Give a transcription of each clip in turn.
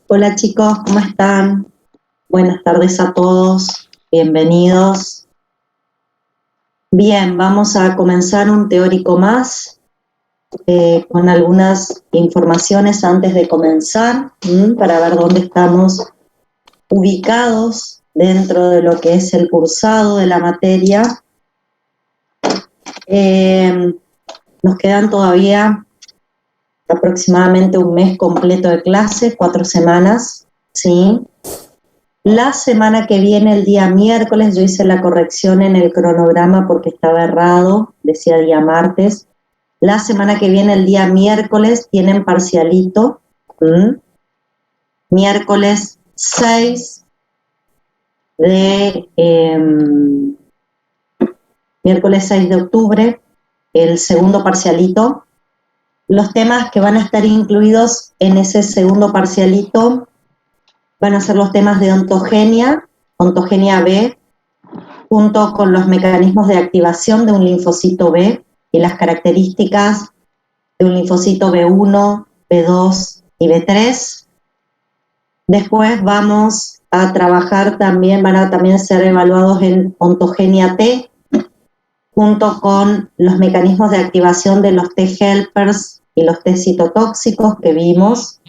Hola chicos, ¿cómo están? Buenas tardes a todos, bienvenidos. Bien, vamos a comenzar un teórico más con algunas informaciones antes de comenzar para ver dónde estamos ubicados dentro de lo que es el cursado de la materia. Nos quedan todavía aproximadamente un mes completo de clase, 4 semanas, ¿sí? La semana que viene, el día miércoles, yo hice la corrección en el cronograma porque estaba errado, decía día martes. La semana que viene, el día miércoles, tienen parcialito. Miércoles 6 de miércoles 6 de octubre, el segundo parcialito. Los temas que van a estar incluidos en ese segundo parcialito van a ser los temas de ontogenia B, junto con los mecanismos de activación de un linfocito B y las características de un linfocito B1, B2 y B3. Después vamos a trabajar también, van a también ser evaluados en ontogenia T, junto con los mecanismos de activación de los T-helpers y los T citotóxicos que vimos,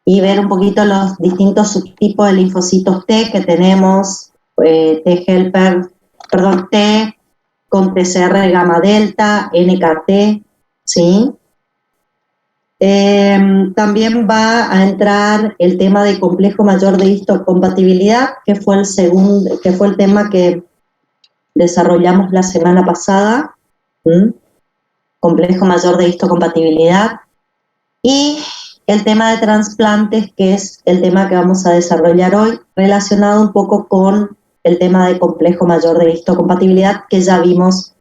y ver un poquito los distintos subtipos de linfocitos T que tenemos, T con TCR gamma delta, NKT, ¿sí? También va a entrar el tema de complejo mayor de histocompatibilidad, que fue el tema que desarrollamos la semana pasada, complejo mayor de histocompatibilidad, y el tema de trasplantes, que es el tema que vamos a desarrollar hoy, relacionado un poco con el tema de complejo mayor de histocompatibilidad que ya vimos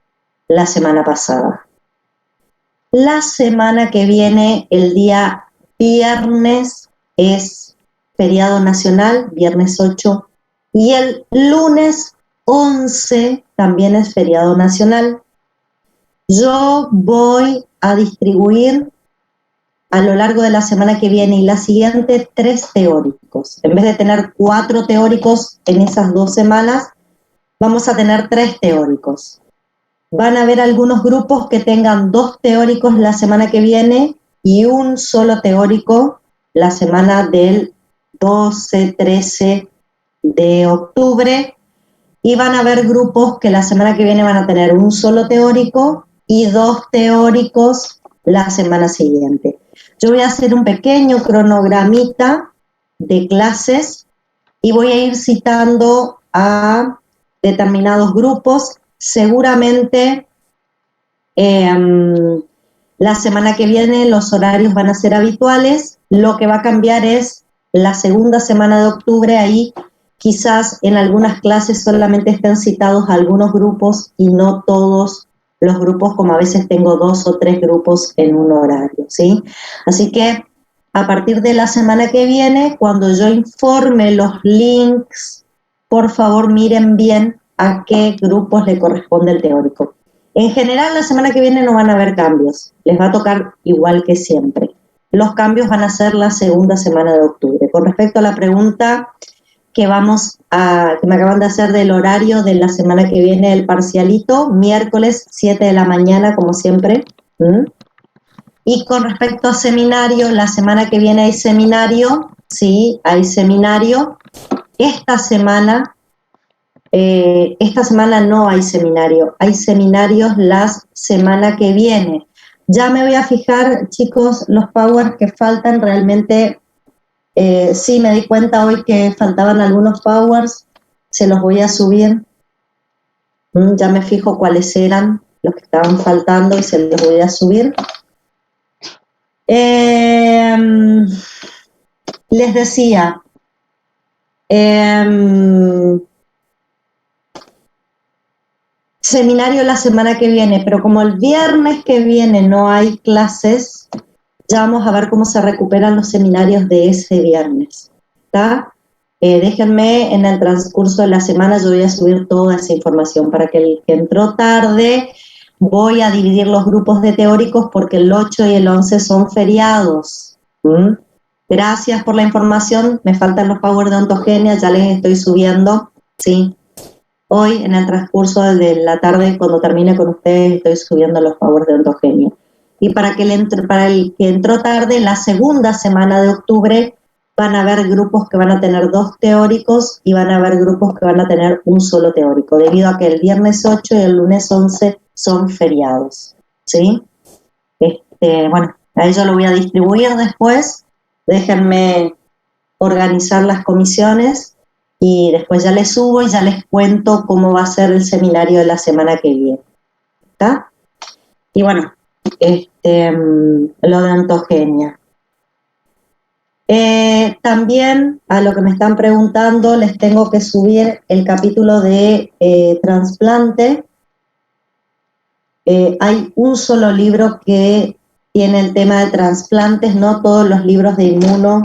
la semana pasada. La semana que viene, el día viernes, es feriado nacional, viernes 8, y el lunes 11 también es feriado nacional. Yo voy a distribuir a lo largo de la semana que viene y la siguiente 3 teóricos. En vez de tener 4 teóricos en esas 2 semanas, vamos a tener 3 teóricos. Van a haber algunos grupos que tengan 2 teóricos la semana que viene y un solo teórico la semana del 12, 13 de octubre, y van a haber grupos que la semana que viene van a tener un solo teórico y 2 teóricos la semana siguiente. Yo voy a hacer un pequeño cronogramita de clases y voy a ir citando a determinados grupos. Seguramente la semana que viene los horarios van a ser habituales. Lo que va a cambiar es la segunda semana de octubre. Ahí quizás en algunas clases solamente estén citados algunos grupos y no todos los grupos, como a veces tengo 2 o 3 grupos en un horario, ¿sí? Así que a partir de la semana que viene, cuando yo informe los links, por favor miren bien a qué grupos le corresponde el teórico. En general, la semana que viene no van a haber cambios, les va a tocar igual que siempre. Los cambios van a ser la segunda semana de octubre. Con respecto a la pregunta que me acaban de hacer del horario de la semana que viene, el parcialito, miércoles 7 de la mañana, como siempre. Y con respecto a seminario, la semana que viene hay seminario, sí, hay seminario. Esta semana no hay seminarios la semana que viene. Ya me voy a fijar, chicos, los powers que faltan realmente. Sí, me di cuenta hoy que faltaban algunos powers, se los voy a subir. Ya me fijo cuáles eran los que estaban faltando y se los voy a subir. Les decía, seminario la semana que viene, pero como el viernes que viene no hay clases, ya vamos a ver cómo se recuperan los seminarios de ese viernes, ¿está? Déjenme en el transcurso de la semana, yo voy a subir toda esa información para que el que entró tarde. Voy a dividir los grupos de teóricos porque el 8 y el 11 son feriados. Gracias por la información. Me faltan los power de ontogenia, ya les estoy subiendo, ¿sí? Hoy, en el transcurso de la tarde, cuando termine con ustedes, estoy subiendo los powers de ontogenia. Y para el que entró tarde, la segunda semana de octubre van a haber grupos que van a tener 2 teóricos y van a haber grupos que van a tener un solo teórico, debido a que el viernes 8 y el lunes 11 son feriados, ¿sí? Bueno, a ello lo voy a distribuir después. Déjenme organizar las comisiones y después ya les subo y ya les cuento cómo va a ser el seminario de la semana que viene. ¿Está? Y bueno, lo de ontogenia. También a lo que me están preguntando les tengo que subir el capítulo de trasplante. Hay un solo libro que tiene el tema de trasplantes, no todos los libros de inmuno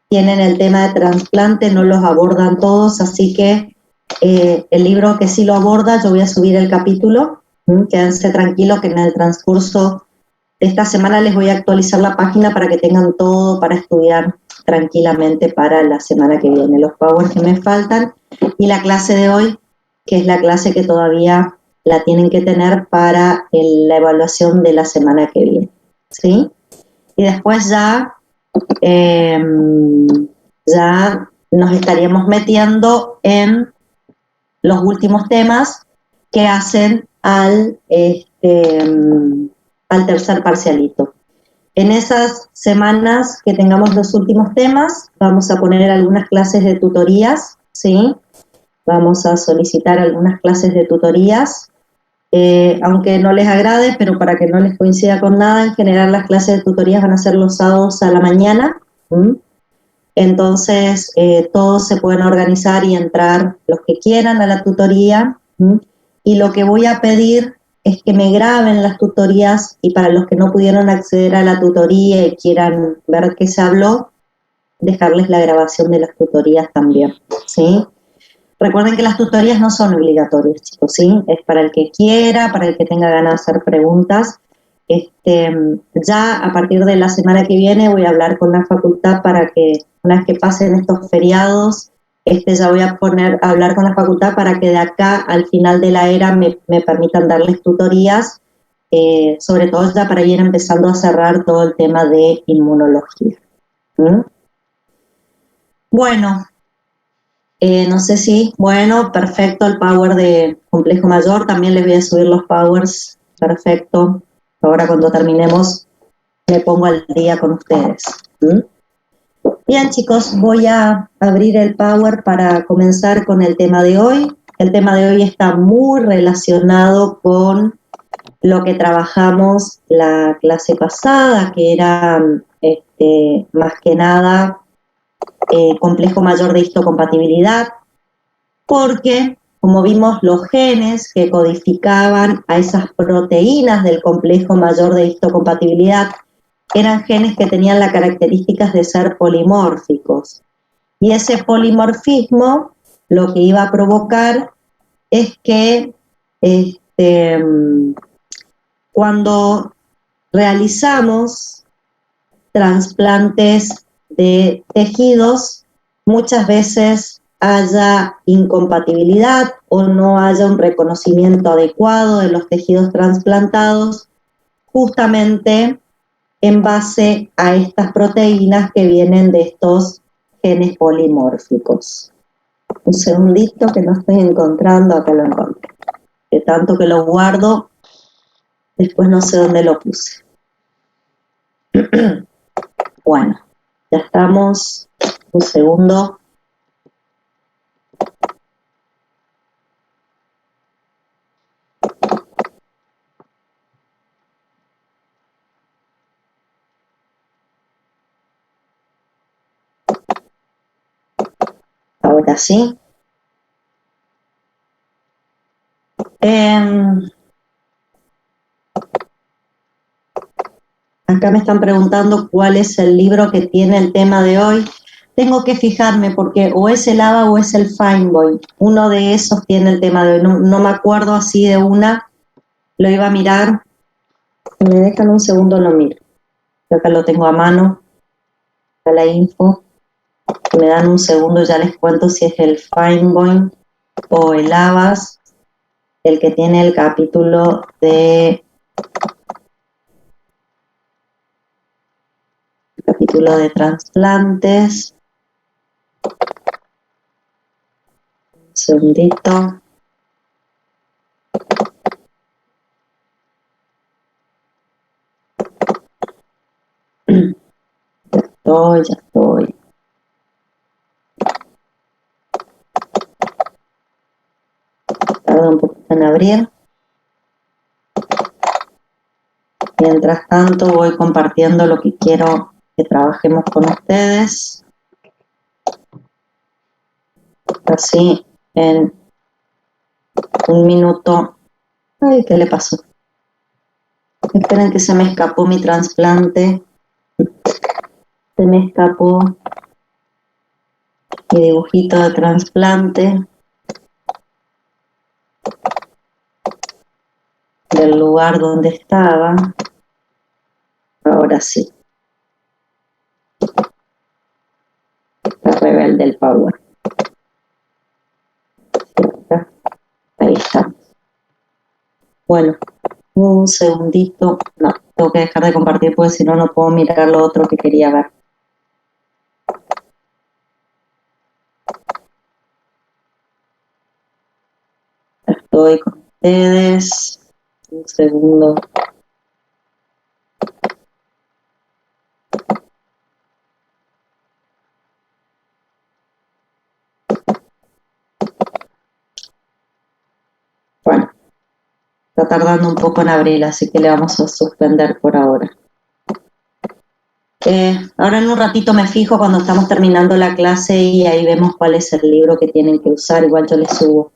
tienen el tema de trasplante, no los abordan todos, así que el libro que sí lo aborda, yo voy a subir el capítulo, quédense tranquilos que en el transcurso de esta semana les voy a actualizar la página para que tengan todo para estudiar tranquilamente para la semana que viene, los powers que me faltan y la clase de hoy, que es la clase que todavía la tienen que tener para la evaluación de la semana que viene, ¿sí? Y después ya nos estaríamos metiendo en los últimos temas que hacen al tercer parcialito. En esas semanas que tengamos los últimos temas, vamos a poner algunas clases de tutorías, ¿sí? Vamos a solicitar algunas clases de tutorías, aunque no les agrade, pero para que no les coincida con nada, en general las clases de tutorías van a ser los sábados a la mañana. Entonces, todos se pueden organizar y entrar los que quieran a la tutoría. Y lo que voy a pedir es que me graben las tutorías y para los que no pudieron acceder a la tutoría y quieran ver qué se habló, dejarles la grabación de las tutorías también, ¿sí? Recuerden que las tutorías no son obligatorias, chicos, ¿sí? Es para el que quiera, para el que tenga ganas de hacer preguntas. Ya a partir de la semana que viene voy a hablar con la facultad para que una vez que pasen estos feriados, ya voy a hablar con la facultad para que de acá al final de la era me permitan darles tutorías, sobre todo ya para ir empezando a cerrar todo el tema de inmunología. Bueno, no sé si, bueno, perfecto, el power de complejo mayor, también les voy a subir los powers, perfecto. Ahora cuando terminemos me pongo al día con ustedes. Bien, chicos, voy a abrir el power para comenzar con el tema de hoy. El tema de hoy está muy relacionado con lo que trabajamos la clase pasada, que era más que nada complejo mayor de histocompatibilidad, porque, como vimos, los genes que codificaban a esas proteínas del complejo mayor de histocompatibilidad eran genes que tenían las características de ser polimórficos. Y ese polimorfismo lo que iba a provocar es que cuando realizamos trasplantes de tejidos, muchas veces haya incompatibilidad o no haya un reconocimiento adecuado de los tejidos trasplantados, justamente en base a estas proteínas que vienen de estos genes polimórficos. Un segundito que no estoy encontrando, acá lo encontré. De tanto que lo guardo, después no sé dónde lo puse. Bueno, ya estamos. Un segundo. Ahora sí. Acá me están preguntando cuál es el libro que tiene el tema de hoy. Tengo que fijarme porque o es el ABA o es el Findboy. Uno de esos tiene el tema de hoy. No me acuerdo así de una. Lo iba a mirar. Si me dejan un segundo lo miro. Yo acá lo tengo a mano. acá la info. Si me dan un segundo ya les cuento si es el Findpoint o el Avast el que tiene el capítulo de trasplantes. Un segundito. Ya estoy. Tarda un poquito en abrir. Mientras tanto voy compartiendo lo que quiero que trabajemos con ustedes. Así en un minuto. Ay, ¿qué le pasó? Esperen que se me escapó mi trasplante. Se me escapó mi dibujito de trasplante del lugar donde estaba. Ahora sí. Está rebelde el Power. Ahí está. Bueno, un segundito. No, tengo que dejar de compartir porque si no, no puedo mirar lo otro que quería ver. Estoy con ustedes. Un segundo. Bueno, está tardando un poco en abrir, así que le vamos a suspender por ahora. Ahora en un ratito me fijo cuando estamos terminando la clase y ahí vemos cuál es el libro que tienen que usar, igual yo les subo.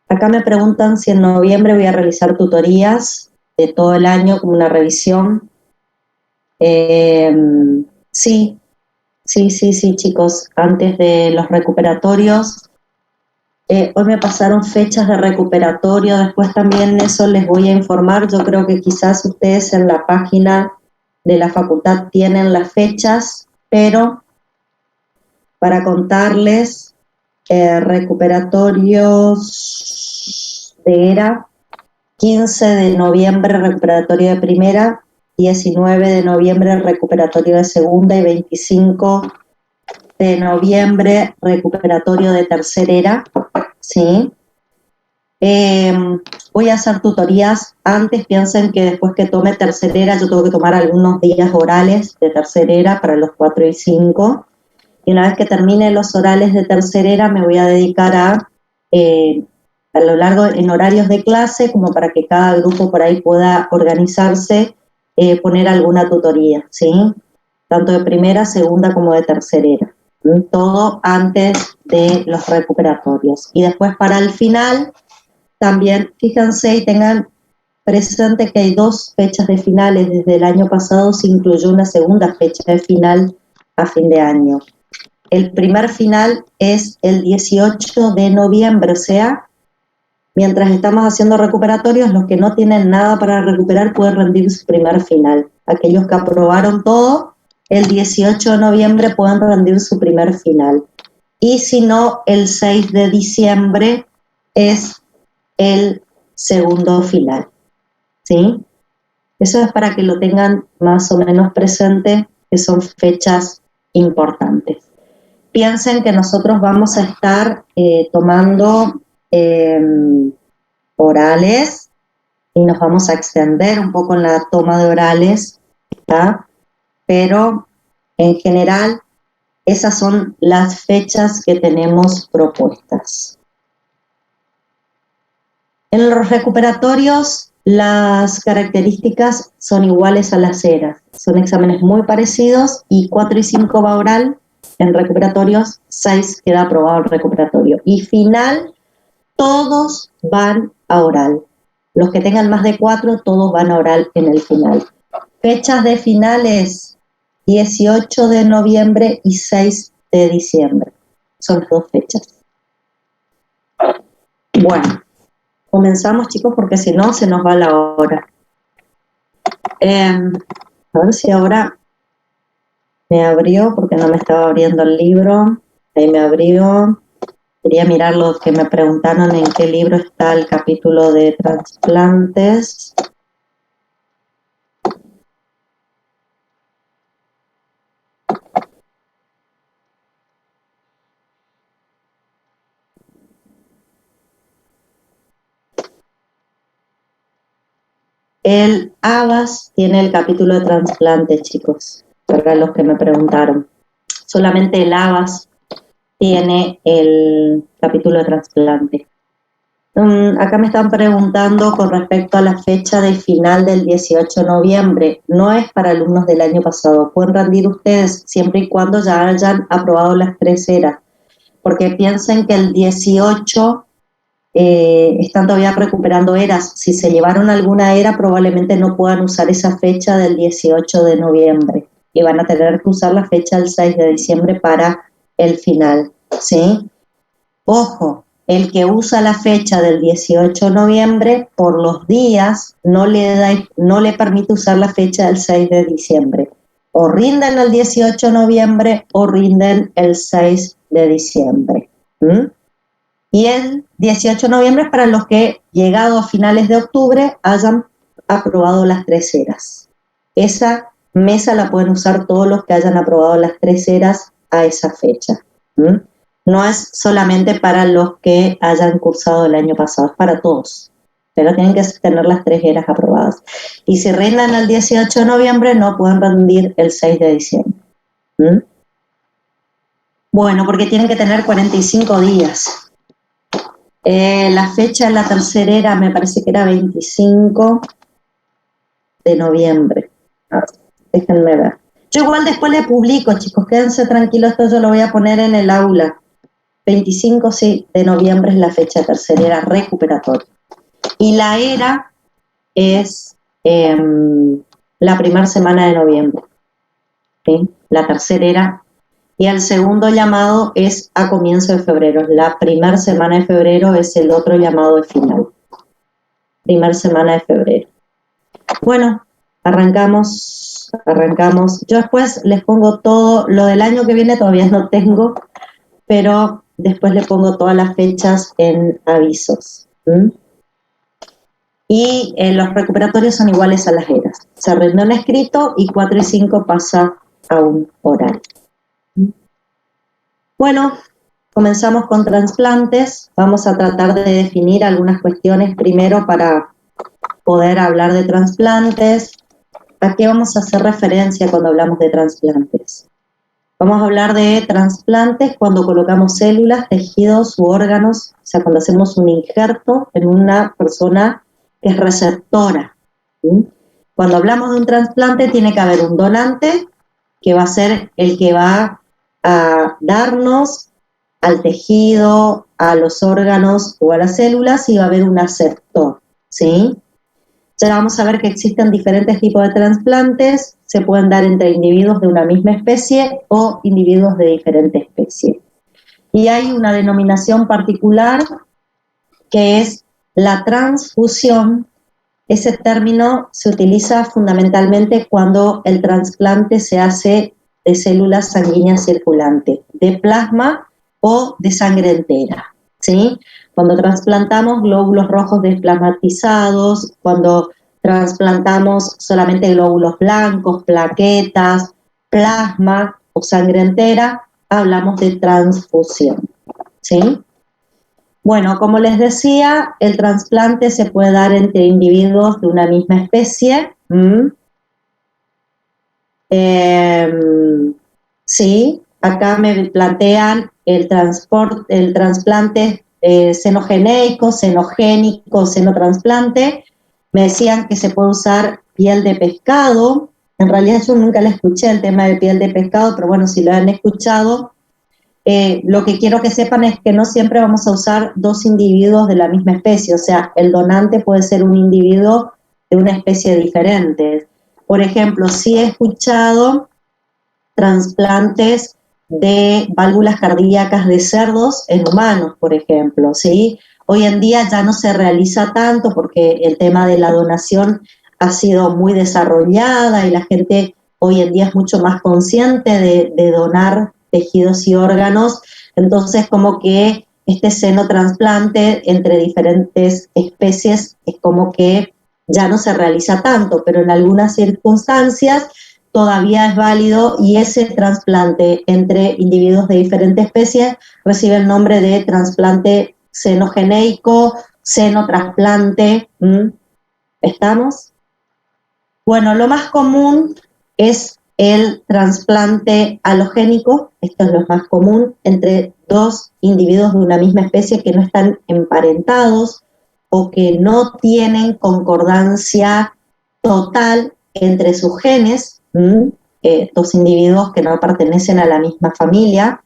Acá me preguntan si en noviembre voy a realizar tutorías de todo el año como una revisión. Sí, chicos, antes de los recuperatorios. Hoy me pasaron fechas de recuperatorio, después también eso les voy a informar. Yo creo que quizás ustedes en la página de la facultad tienen las fechas, pero para contarles, recuperatorios de ERA, 15 de noviembre recuperatorio de primera, 19 de noviembre recuperatorio de segunda y 25 de noviembre recuperatorio de tercera ERA, ¿sí? Voy a hacer tutorías antes, piensen que después que tome tercera ERA yo tengo que tomar algunos días orales de tercera ERA para los 4 y 5, y una vez que termine los orales de tercera ERA me voy a dedicar a lo largo en horarios de clase, como para que cada grupo por ahí pueda organizarse, poner alguna tutoría, ¿sí? Tanto de primera, segunda como de tercera ERA. Todo antes de los recuperatorios. Y después para el final, también fíjense y tengan presente que hay 2 fechas de finales. Desde el año pasado se incluyó una segunda fecha de final a fin de año. El primer final es el 18 de noviembre, o sea, mientras estamos haciendo recuperatorios, los que no tienen nada para recuperar pueden rendir su primer final. Aquellos que aprobaron todo, el 18 de noviembre pueden rendir su primer final. Y si no, el 6 de diciembre es el segundo final, ¿sí? Eso es para que lo tengan más o menos presente, que son fechas importantes. Piensen que nosotros vamos a estar tomando orales y nos vamos a extender un poco en la toma de orales, ¿está? Pero en general esas son las fechas que tenemos propuestas. En los recuperatorios las características son iguales a las ERA, son exámenes muy parecidos y 4 y 5 va oral en recuperatorios, 6 queda aprobado el recuperatorio. Y final, todos van a oral. Los que tengan más de 4, todos van a oral en el final. Fechas de finales, 18 de noviembre y 6 de diciembre. Son las 2 fechas. Bueno, comenzamos, chicos, porque si no, se nos va la hora. A ver si ahora Me abrió porque no me estaba abriendo el libro. Ahí me abrió. Quería mirar lo que me preguntaron en qué libro está el capítulo de trasplantes. El ABAS tiene el capítulo de trasplantes, chicos, para los que me preguntaron. Solamente el ABAS tiene el capítulo de trasplante. Acá me están preguntando con respecto a la fecha de final del 18 de noviembre. No es para alumnos del año pasado. Pueden rendir ustedes siempre y cuando ya hayan aprobado las 3 eras. Porque piensen que el 18 están todavía recuperando eras. Si se llevaron alguna era, probablemente no puedan usar esa fecha del 18 de noviembre. Y van a tener que usar la fecha del 6 de diciembre para el final. ¿Sí? Ojo, el que usa la fecha del 18 de noviembre, por los días, no le permite usar la fecha del 6 de diciembre. O rinden el 18 de noviembre o rinden el 6 de diciembre. ¿Mm? Y el 18 de noviembre es para los que, llegado a finales de octubre, hayan aprobado las 3 eras. Esa mesa la pueden usar todos los que hayan aprobado las 3 eras a esa fecha. ¿Mm? No es solamente para los que hayan cursado el año pasado, es para todos. Pero tienen que tener las 3 eras aprobadas. Y si rinden el 18 de noviembre, no pueden rendir el 6 de diciembre. ¿Mm? Bueno, porque tienen que tener 45 días. La fecha de la tercera era, me parece que era 25 de noviembre. Déjenme ver. Yo igual después le publico, chicos, quédense tranquilos, esto yo lo voy a poner en el aula. 25 sí, de noviembre es la fecha tercera era recuperatoria. Y la era es la primera semana de noviembre. ¿Sí? La tercera era. Y el segundo llamado es a comienzo de febrero. La primera semana de febrero es el otro llamado de final. Primera semana de febrero. Bueno, arrancamos. Yo después les pongo todo, lo del año que viene todavía no tengo, pero después le pongo todas las fechas en avisos. ¿Mm? Y los recuperatorios son iguales a las eras. Se rinde un escrito y 4 y 5 pasa a un oral. Bueno, comenzamos con trasplantes. Vamos a tratar de definir algunas cuestiones primero para poder hablar de trasplantes. ¿A qué vamos a hacer referencia cuando hablamos de trasplantes? Vamos a hablar de trasplantes cuando colocamos células, tejidos u órganos, o sea, cuando hacemos un injerto en una persona que es receptora. ¿Sí? Cuando hablamos de un trasplante tiene que haber un donante que va a ser el que va a darnos al tejido, a los órganos o a las células y va a haber un aceptor, ¿sí? Ya vamos a ver que existen diferentes tipos de trasplantes, se pueden dar entre individuos de una misma especie o individuos de diferente especie. Y hay una denominación particular que es la transfusión. Ese término se utiliza fundamentalmente cuando el trasplante se hace de células sanguíneas circulantes, de plasma o de sangre entera, ¿sí? Cuando trasplantamos glóbulos rojos desplasmatizados, cuando trasplantamos solamente glóbulos blancos, plaquetas, plasma o sangre entera, hablamos de transfusión, ¿sí? Bueno, como les decía, el trasplante se puede dar entre individuos de una misma especie. Sí, acá me plantean el trasplante xenogeneico, xenogénico, xenotrasplante. Me decían que se puede usar piel de pescado. En realidad yo nunca le escuché el tema de piel de pescado, pero bueno, si lo han escuchado, lo que quiero que sepan es que no siempre vamos a usar 2 individuos de la misma especie, o sea, el donante puede ser un individuo de una especie diferente. Por ejemplo, sí he escuchado trasplantes de válvulas cardíacas de cerdos en humanos, por ejemplo, ¿sí? Hoy en día ya no se realiza tanto porque el tema de la donación ha sido muy desarrollada y la gente hoy en día es mucho más consciente de donar tejidos y órganos, entonces como que este xenotrasplante entre diferentes especies es como que ya no se realiza tanto, pero en algunas circunstancias todavía es válido y ese trasplante entre individuos de diferentes especies recibe el nombre de trasplante xenogeneico, xenotrasplante. ¿Estamos? Bueno, lo más común es el trasplante halogénico, esto es lo más común, entre dos individuos de una misma especie que no están emparentados o que no tienen concordancia total entre sus genes, dos individuos que no pertenecen a la misma familia.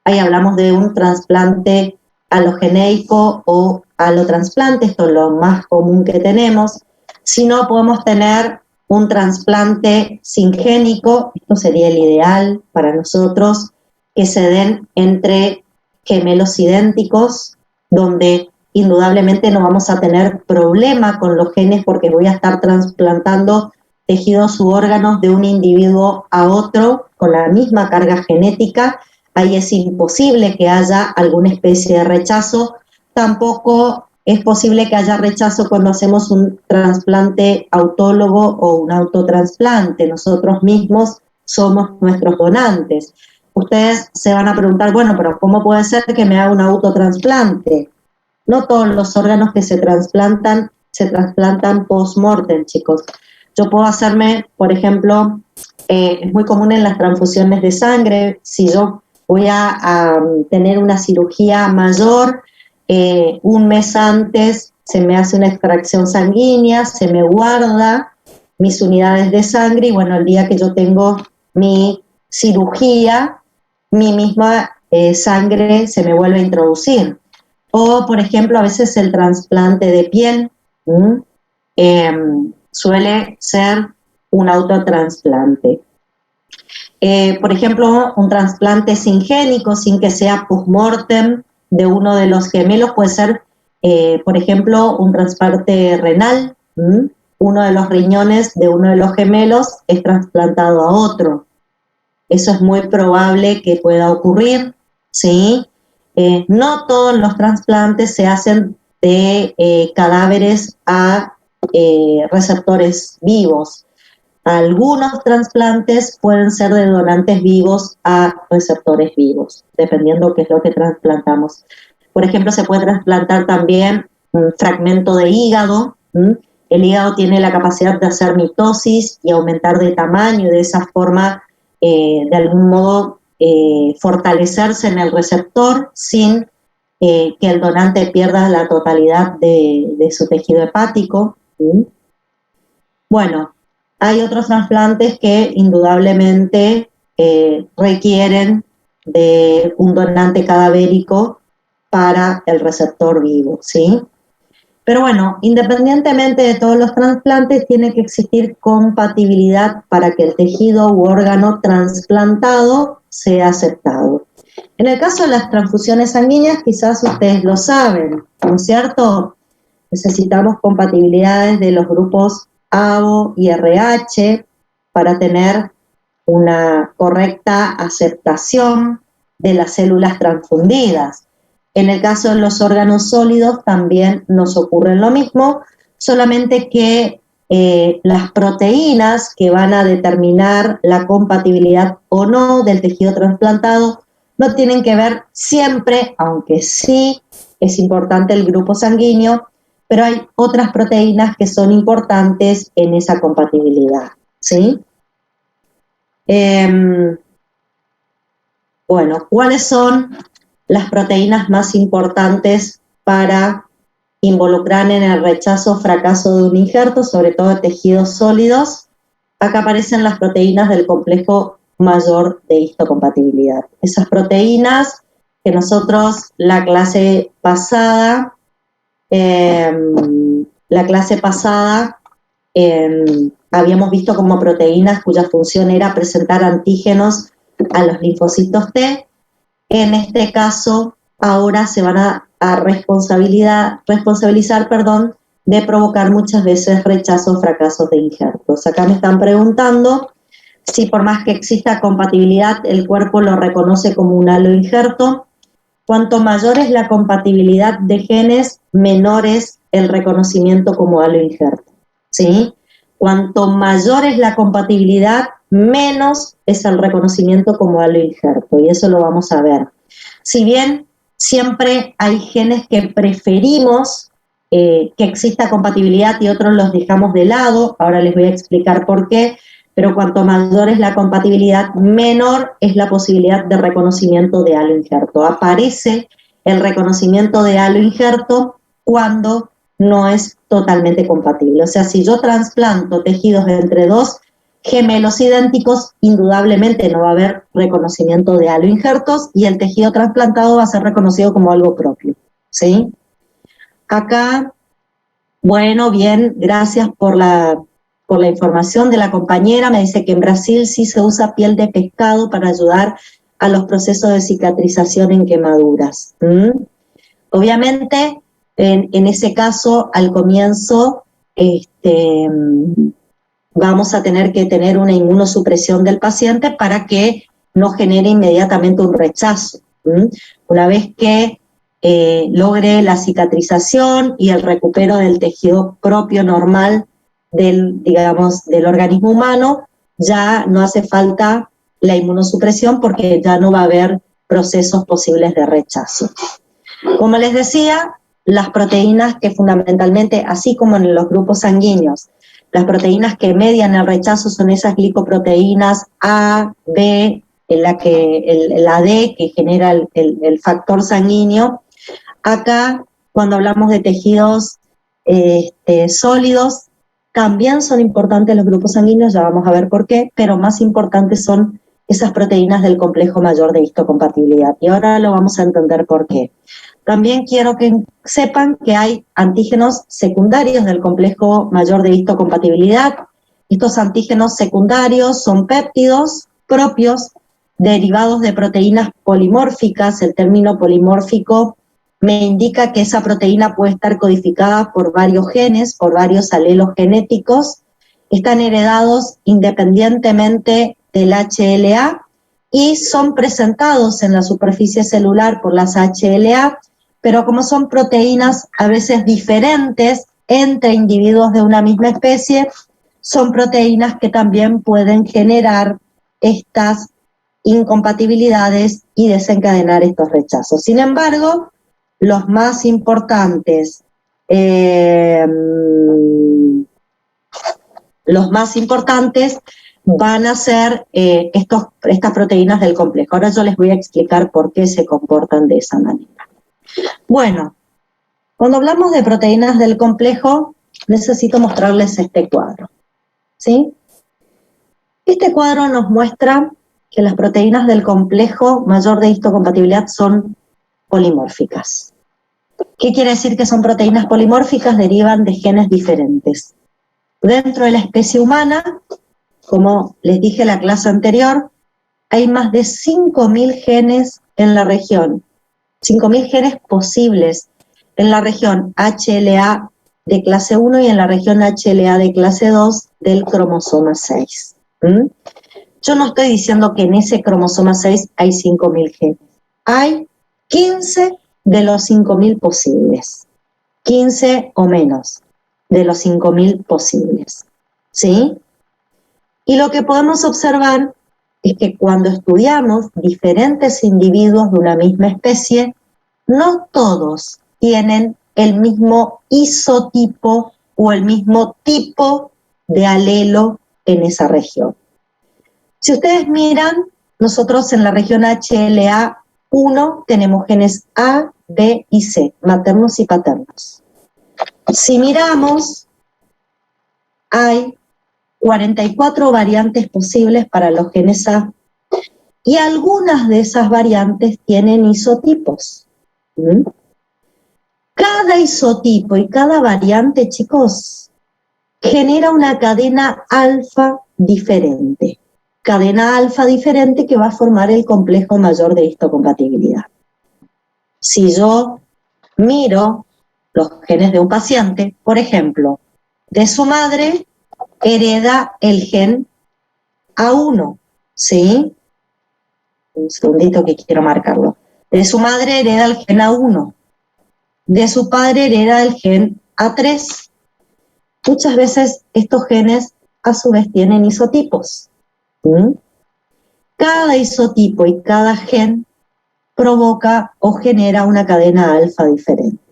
Ahí hablamos de un trasplante halogeneico o alotrasplante, esto es lo más común que tenemos. Si no, podemos tener un trasplante singénico, esto sería el ideal para nosotros, que se den entre gemelos idénticos, donde indudablemente no vamos a tener problema con los genes porque voy a estar trasplantando tejidos u órganos de un individuo a otro con la misma carga genética. Ahí es imposible que haya alguna especie de rechazo. Tampoco es posible que haya rechazo cuando hacemos un trasplante autólogo o un autotrasplante. Nosotros mismos somos nuestros donantes. Ustedes se van a preguntar, bueno, pero ¿cómo puede ser que me haga un autotrasplante? No todos los órganos que se trasplantan post-mortem, chicos. Yo puedo hacerme, por ejemplo, es muy común en las transfusiones de sangre, si yo voy a tener una cirugía mayor, un mes antes se me hace una extracción sanguínea, se me guarda mis unidades de sangre y bueno, el día que yo tengo mi cirugía, mi misma sangre se me vuelve a introducir. O, por ejemplo, a veces el trasplante de piel suele ser un autotrasplante. Por ejemplo, un trasplante singénico, sin que sea post-mortem de uno de los gemelos, puede ser, por ejemplo, un trasplante renal. Uno de los riñones de uno de los gemelos es trasplantado a otro. Eso es muy probable que pueda ocurrir, ¿sí? No todos los trasplantes se hacen de cadáveres a receptores vivos. Algunos trasplantes pueden ser de donantes vivos a receptores vivos, dependiendo qué es lo que trasplantamos. Por ejemplo, se puede trasplantar también un fragmento de hígado. El hígado tiene la capacidad de hacer mitosis y aumentar de tamaño y de esa forma, de algún modo, fortalecerse en el receptor sin que el donante pierda la totalidad de su tejido hepático. Bueno, hay otros trasplantes que indudablemente requieren de un donante cadavérico para el receptor vivo, ¿sí? Pero bueno, independientemente de todos los trasplantes, tiene que existir compatibilidad para que el tejido u órgano trasplantado sea aceptado. En el caso de las transfusiones sanguíneas, quizás ustedes lo saben, ¿no es cierto? Necesitamos compatibilidades de los grupos ABO y RH para tener una correcta aceptación de las células transfundidas. En el caso de los órganos sólidos también nos ocurre lo mismo, solamente que las proteínas que van a determinar la compatibilidad o no del tejido trasplantado no tienen que ver siempre, aunque sí es importante el grupo sanguíneo, pero hay otras proteínas que son importantes en esa compatibilidad, ¿sí? Bueno, ¿cuáles son las proteínas más importantes para involucrar en el rechazo o fracaso de un injerto, sobre todo de tejidos sólidos? Acá aparecen las proteínas del complejo mayor de histocompatibilidad. Esas proteínas que nosotros la clase pasada habíamos visto como proteínas cuya función era presentar antígenos a los linfocitos T. En este caso, ahora se van a responsabilizar, de provocar muchas veces rechazos o fracasos de injertos. Acá me están preguntando si por más que exista compatibilidad, el cuerpo lo reconoce como un aloinjerto. Cuanto mayor es la compatibilidad de genes, menor es el reconocimiento como aloinjerto, ¿sí? Cuanto mayor es la compatibilidad, menos es el reconocimiento como aloinjerto, y eso lo vamos a ver. Si bien siempre hay genes que preferimos que exista compatibilidad y otros los dejamos de lado, ahora les voy a explicar por qué, pero cuanto mayor es la compatibilidad, menor es la posibilidad de reconocimiento de halo injerto. Aparece el reconocimiento de halo injerto cuando no es totalmente compatible. O sea, si yo trasplanto tejidos entre dos gemelos idénticos, indudablemente no va a haber reconocimiento de halo injertos y el tejido trasplantado va a ser reconocido como algo propio, ¿sí? Acá, bueno, bien, gracias por la información de la compañera. Me dice que en Brasil sí se usa piel de pescado para ayudar a los procesos de cicatrización en quemaduras. Obviamente, en ese caso, al comienzo, vamos a tener que tener una inmunosupresión del paciente para que no genere inmediatamente un rechazo. Una vez que logre la cicatrización y el recupero del tejido propio normal del organismo humano, ya no hace falta la inmunosupresión porque ya no va a haber procesos posibles de rechazo. Como les decía, las proteínas que fundamentalmente, así como en los grupos sanguíneos, las proteínas que median el rechazo son esas glicoproteínas A, B, la D que genera el factor sanguíneo. Acá, cuando hablamos de tejidos sólidos, también son importantes los grupos sanguíneos, ya vamos a ver por qué, pero más importantes son esas proteínas del complejo mayor de histocompatibilidad. Y ahora lo vamos a entender por qué. También quiero que sepan que hay antígenos secundarios del complejo mayor de histocompatibilidad. Estos antígenos secundarios son péptidos propios derivados de proteínas polimórficas. El término polimórfico me indica que esa proteína puede estar codificada por varios genes, por varios alelos genéticos. Están heredados independientemente del HLA y son presentados en la superficie celular por las HLA, pero como son proteínas a veces diferentes entre individuos de una misma especie, son proteínas que también pueden generar estas incompatibilidades y desencadenar estos rechazos. Sin embargo, los más importantes van a ser estas proteínas del complejo. Ahora yo les voy a explicar por qué se comportan de esa manera. Bueno, cuando hablamos de proteínas del complejo, necesito mostrarles este cuadro, ¿sí? Este cuadro nos muestra que las proteínas del complejo mayor de histocompatibilidad son polimórficas. ¿Qué quiere decir que son proteínas polimórficas? Derivan de genes diferentes. Dentro de la especie humana, como les dije en la clase anterior, hay más de 5.000 genes en la región, 5.000 genes posibles en la región HLA de clase 1 y en la región HLA de clase 2 del cromosoma 6. Yo no estoy diciendo que en ese cromosoma 6 hay 5.000 genes. Hay 15 de los 5.000 posibles, 15 o menos de los 5.000 posibles, ¿sí? Y lo que podemos observar es que cuando estudiamos diferentes individuos de una misma especie, no todos tienen el mismo isotipo o el mismo tipo de alelo en esa región. Si ustedes miran, nosotros en la región HLA1 tenemos genes A, B y C, maternos y paternos. Si miramos, hay 44 variantes posibles para los genes A y algunas de esas variantes tienen isotipos. Cada isotipo y cada variante, chicos, genera una cadena alfa diferente. Cadena alfa diferente que va a formar el complejo mayor de histocompatibilidad. Si yo miro los genes de un paciente, por ejemplo, de su madre hereda el gen A1, ¿sí? Un segundito que quiero marcarlo. De su madre hereda el gen A1, de su padre hereda el gen A3. Muchas veces estos genes a su vez tienen isotipos. ¿Mm? Cada isotipo y cada gen provoca o genera una cadena alfa diferente.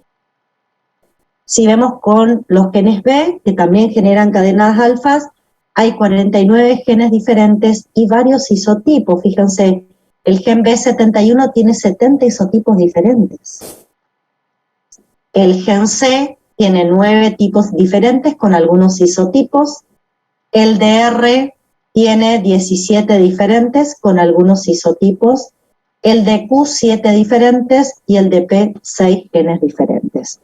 Si vemos con los genes B, que también generan cadenas alfas, hay 49 genes diferentes y varios isotipos. Fíjense, el gen B71 tiene 70 isotipos diferentes. El gen C tiene 9 tipos diferentes con algunos isotipos. El DR tiene 17 diferentes con algunos isotipos. El de Q 7 diferentes y el de P 6 genes diferentes.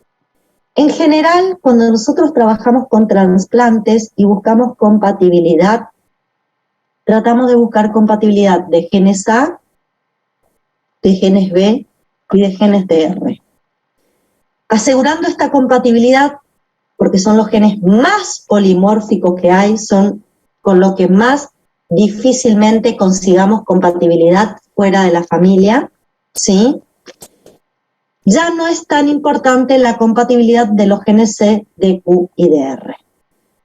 En general, cuando nosotros trabajamos con trasplantes y buscamos compatibilidad, tratamos de buscar compatibilidad de genes A, de genes B y de genes DR. Asegurando esta compatibilidad, porque son los genes más polimórficos que hay, son con lo que más difícilmente consigamos compatibilidad fuera de la familia, ¿sí? Ya no es tan importante la compatibilidad de los genes C, D, Q y DR.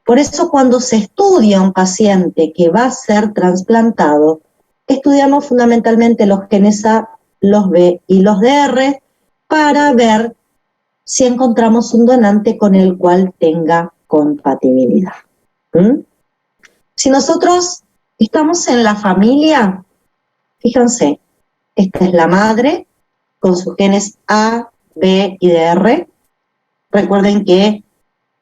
Por eso cuando se estudia un paciente que va a ser trasplantado, estudiamos fundamentalmente los genes A, los B y los DR para ver si encontramos un donante con el cual tenga compatibilidad. ¿Mm? Si nosotros estamos en la familia, fíjense, esta es la madre con sus genes A, B y DR. Recuerden que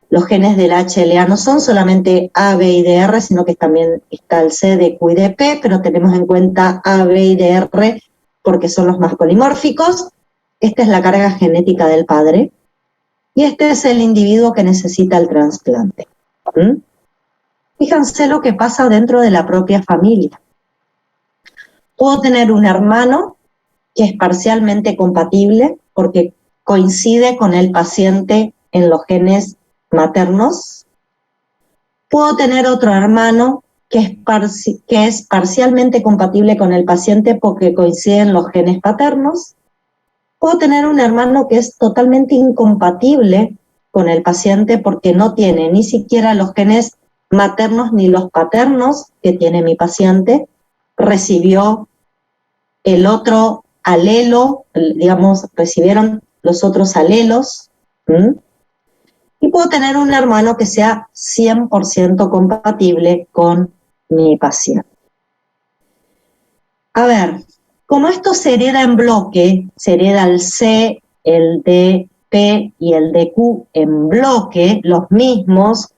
los genes del HLA no son solamente A, B y DR, sino que también está el C, D, Q y DP, pero tenemos en cuenta A, B y DR porque son los más polimórficos. Esta es la carga genética del padre y este es el individuo que necesita el trasplante. ¿Mm? Fíjense lo que pasa dentro de la propia familia. Puedo tener un hermano que es parcialmente compatible porque coincide con el paciente en los genes maternos. Puedo tener otro hermano que es parcialmente compatible con el paciente porque coinciden los genes paternos. Puedo tener un hermano que es totalmente incompatible con el paciente porque no tiene ni siquiera los genes maternos ni los paternos que tiene mi paciente. Recibió el otro alelo, digamos, recibieron los otros alelos. ¿Mm? Y puedo tener un hermano que sea 100% compatible con mi paciente. A ver, como esto se hereda en bloque, se hereda el C, el DP y el DQ en bloque, los mismos,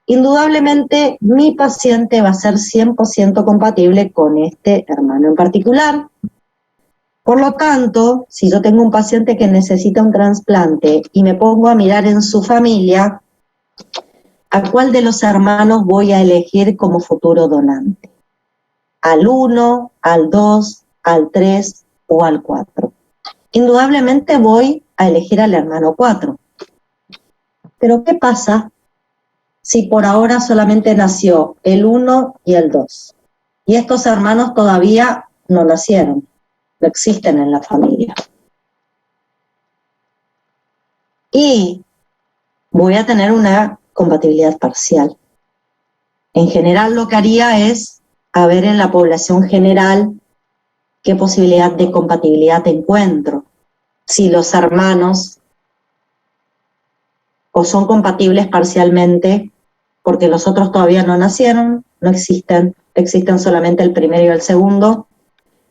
indudablemente mi paciente va a ser 100% compatible con este hermano en particular. Por lo tanto, si yo tengo un paciente que necesita un trasplante y me pongo a mirar en su familia, ¿a cuál de los hermanos voy a elegir como futuro donante? ¿Al 1, al 2, al 3 o al 4? Indudablemente voy a elegir al hermano 4. Pero ¿qué pasa si por ahora solamente nació el 1 y el 2? Y estos hermanos todavía no nacieron, no existen en la familia. Y voy a tener una compatibilidad parcial. En general lo que haría es a ver en la población general qué posibilidad de compatibilidad encuentro. Si los hermanos o son compatibles parcialmente porque los otros todavía no nacieron, no existen, existen solamente el primero y el segundo,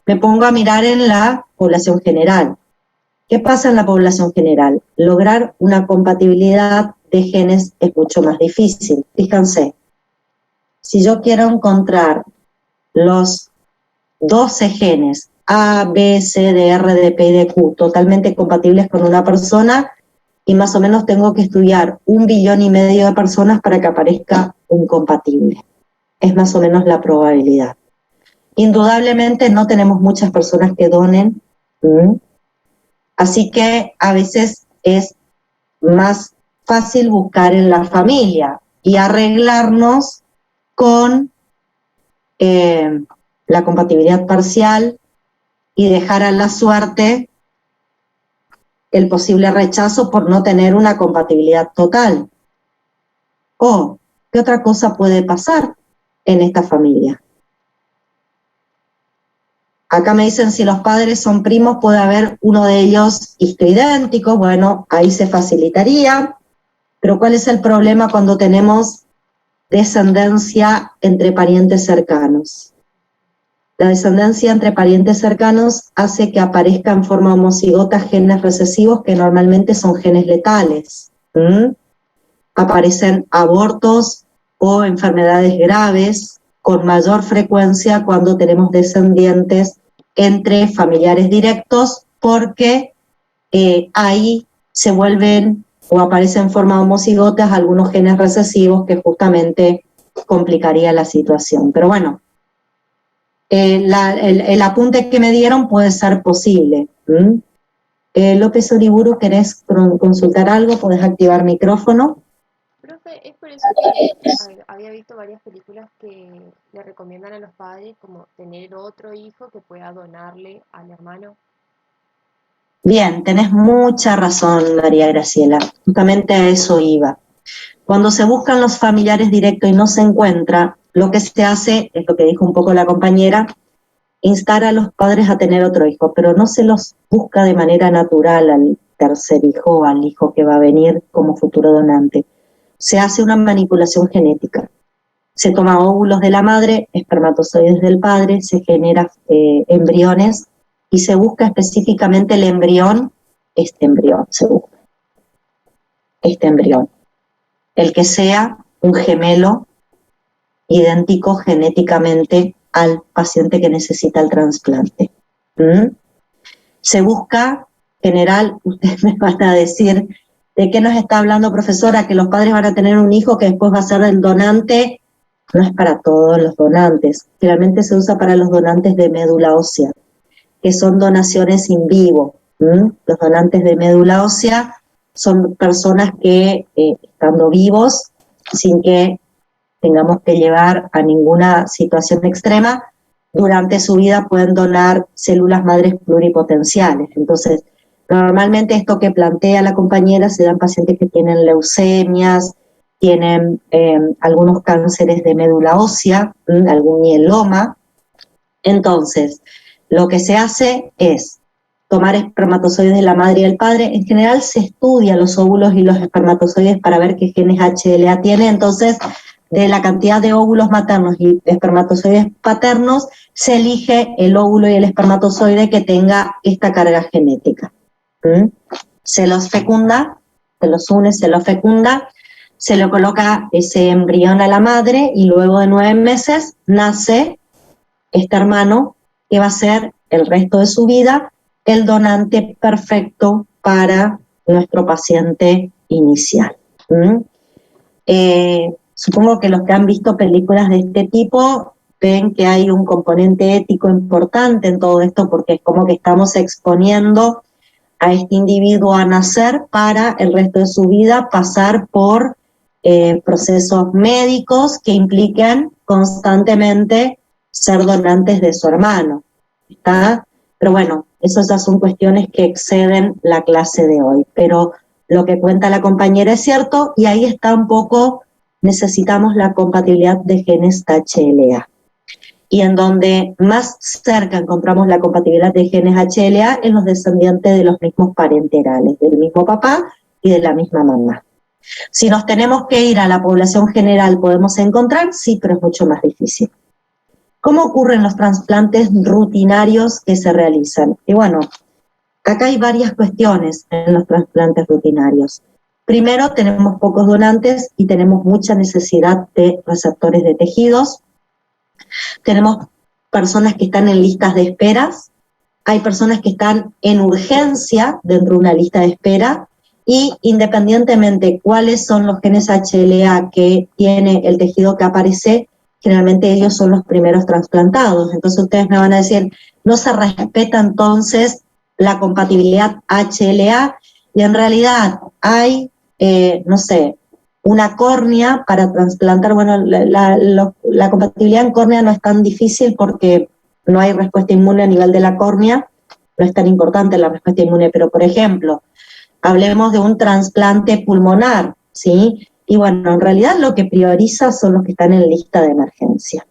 me pongo a mirar en la población general. ¿Qué pasa en la población general? Lograr una compatibilidad de genes es mucho más difícil. Fíjense, si yo quiero encontrar los 12 genes A, B, C, D, R, D, P y D, Q totalmente compatibles con una persona, y más o menos tengo que estudiar 1,5 billones de personas para que aparezca un compatible. Es más o menos la probabilidad. Indudablemente no tenemos muchas personas que donen, así que a veces es más fácil buscar en la familia y arreglarnos con la compatibilidad parcial y dejar a la suerte el posible rechazo por no tener una compatibilidad total. O, ¿qué otra cosa puede pasar en esta familia? Acá me dicen si los padres son primos, puede haber uno de ellos histoidéntico, bueno, ahí se facilitaría, pero ¿cuál es el problema cuando tenemos descendencia entre parientes cercanos? La descendencia entre parientes cercanos hace que aparezca en forma homocigota genes recesivos que normalmente son genes letales. Aparecen abortos o enfermedades graves con mayor frecuencia cuando tenemos descendientes entre familiares directos, porque ahí se vuelven o aparecen en forma homocigotas algunos genes recesivos que justamente complicaría la situación. Pero bueno, el apunte que me dieron puede ser posible. López Uriburu, ¿querés consultar algo? ¿Podés activar micrófono? Profe, es por eso que había visto varias películas que le recomiendan a los padres como tener otro hijo que pueda donarle al hermano. Bien, tenés mucha razón, María Graciela. Justamente a eso iba. Cuando se buscan los familiares directos y no se encuentra, lo que se hace, es lo que dijo un poco la compañera, instar a los padres a tener otro hijo, pero no se los busca de manera natural al tercer hijo o al hijo que va a venir como futuro donante. Se hace una manipulación genética. Se toma óvulos de la madre, espermatozoides del padre, se generan embriones y se busca específicamente el embrión, este embrión, el que sea un gemelo idéntico genéticamente al paciente que necesita el trasplante. Se busca, general, ustedes me van a decir, ¿de qué nos está hablando, profesora? Que los padres van a tener un hijo que después va a ser el donante. No es para todos los donantes, generalmente se usa para los donantes de médula ósea, que son donaciones in vivo. Los donantes de médula ósea son personas que, estando vivos, sin que tengamos que llevar a ninguna situación extrema, durante su vida pueden donar células madres pluripotenciales. Entonces, normalmente esto que plantea la compañera se da en pacientes que tienen leucemias, tienen algunos cánceres de médula ósea, algún mieloma. Entonces, lo que se hace es tomar espermatozoides de la madre y del padre. En general se estudia los óvulos y los espermatozoides para ver qué genes HLA tiene. Entonces, de la cantidad de óvulos maternos y espermatozoides paternos, se elige el óvulo y el espermatozoide que tenga esta carga genética. Se los fecunda, se los une, se los fecunda, se le coloca ese embrión a la madre y luego de 9 meses nace este hermano que va a ser el resto de su vida el donante perfecto para nuestro paciente inicial. Supongo que los que han visto películas de este tipo ven que hay un componente ético importante en todo esto, porque es como que estamos exponiendo a este individuo a nacer para el resto de su vida pasar por procesos médicos que impliquen constantemente ser donantes de su hermano. ¿Está? Pero bueno, esas ya son cuestiones que exceden la clase de hoy. Pero lo que cuenta la compañera es cierto, y ahí está un poco, necesitamos la compatibilidad de genes HLA. Y en donde más cerca encontramos la compatibilidad de genes HLA en los descendientes de los mismos parenterales, del mismo papá y de la misma mamá. Si nos tenemos que ir a la población general, ¿podemos encontrar? Sí, pero es mucho más difícil. ¿Cómo ocurren los trasplantes rutinarios que se realizan? Y bueno, acá hay varias cuestiones en los trasplantes rutinarios. Primero, tenemos pocos donantes y tenemos mucha necesidad de receptores de tejidos. Tenemos personas que están en listas de esperas, hay personas que están en urgencia dentro de una lista de espera, y independientemente cuáles son los genes HLA que tiene el tejido que aparece, generalmente ellos son los primeros trasplantados. Entonces ustedes me van a decir, no se respeta entonces la compatibilidad HLA, y en realidad hay, no sé, una córnea para trasplantar. Bueno, la compatibilidad en córnea no es tan difícil porque no hay respuesta inmune a nivel de la córnea, no es tan importante la respuesta inmune, pero por ejemplo, hablemos de un trasplante pulmonar, ¿sí? Y bueno, en realidad lo que prioriza son los que están en lista de emergencia.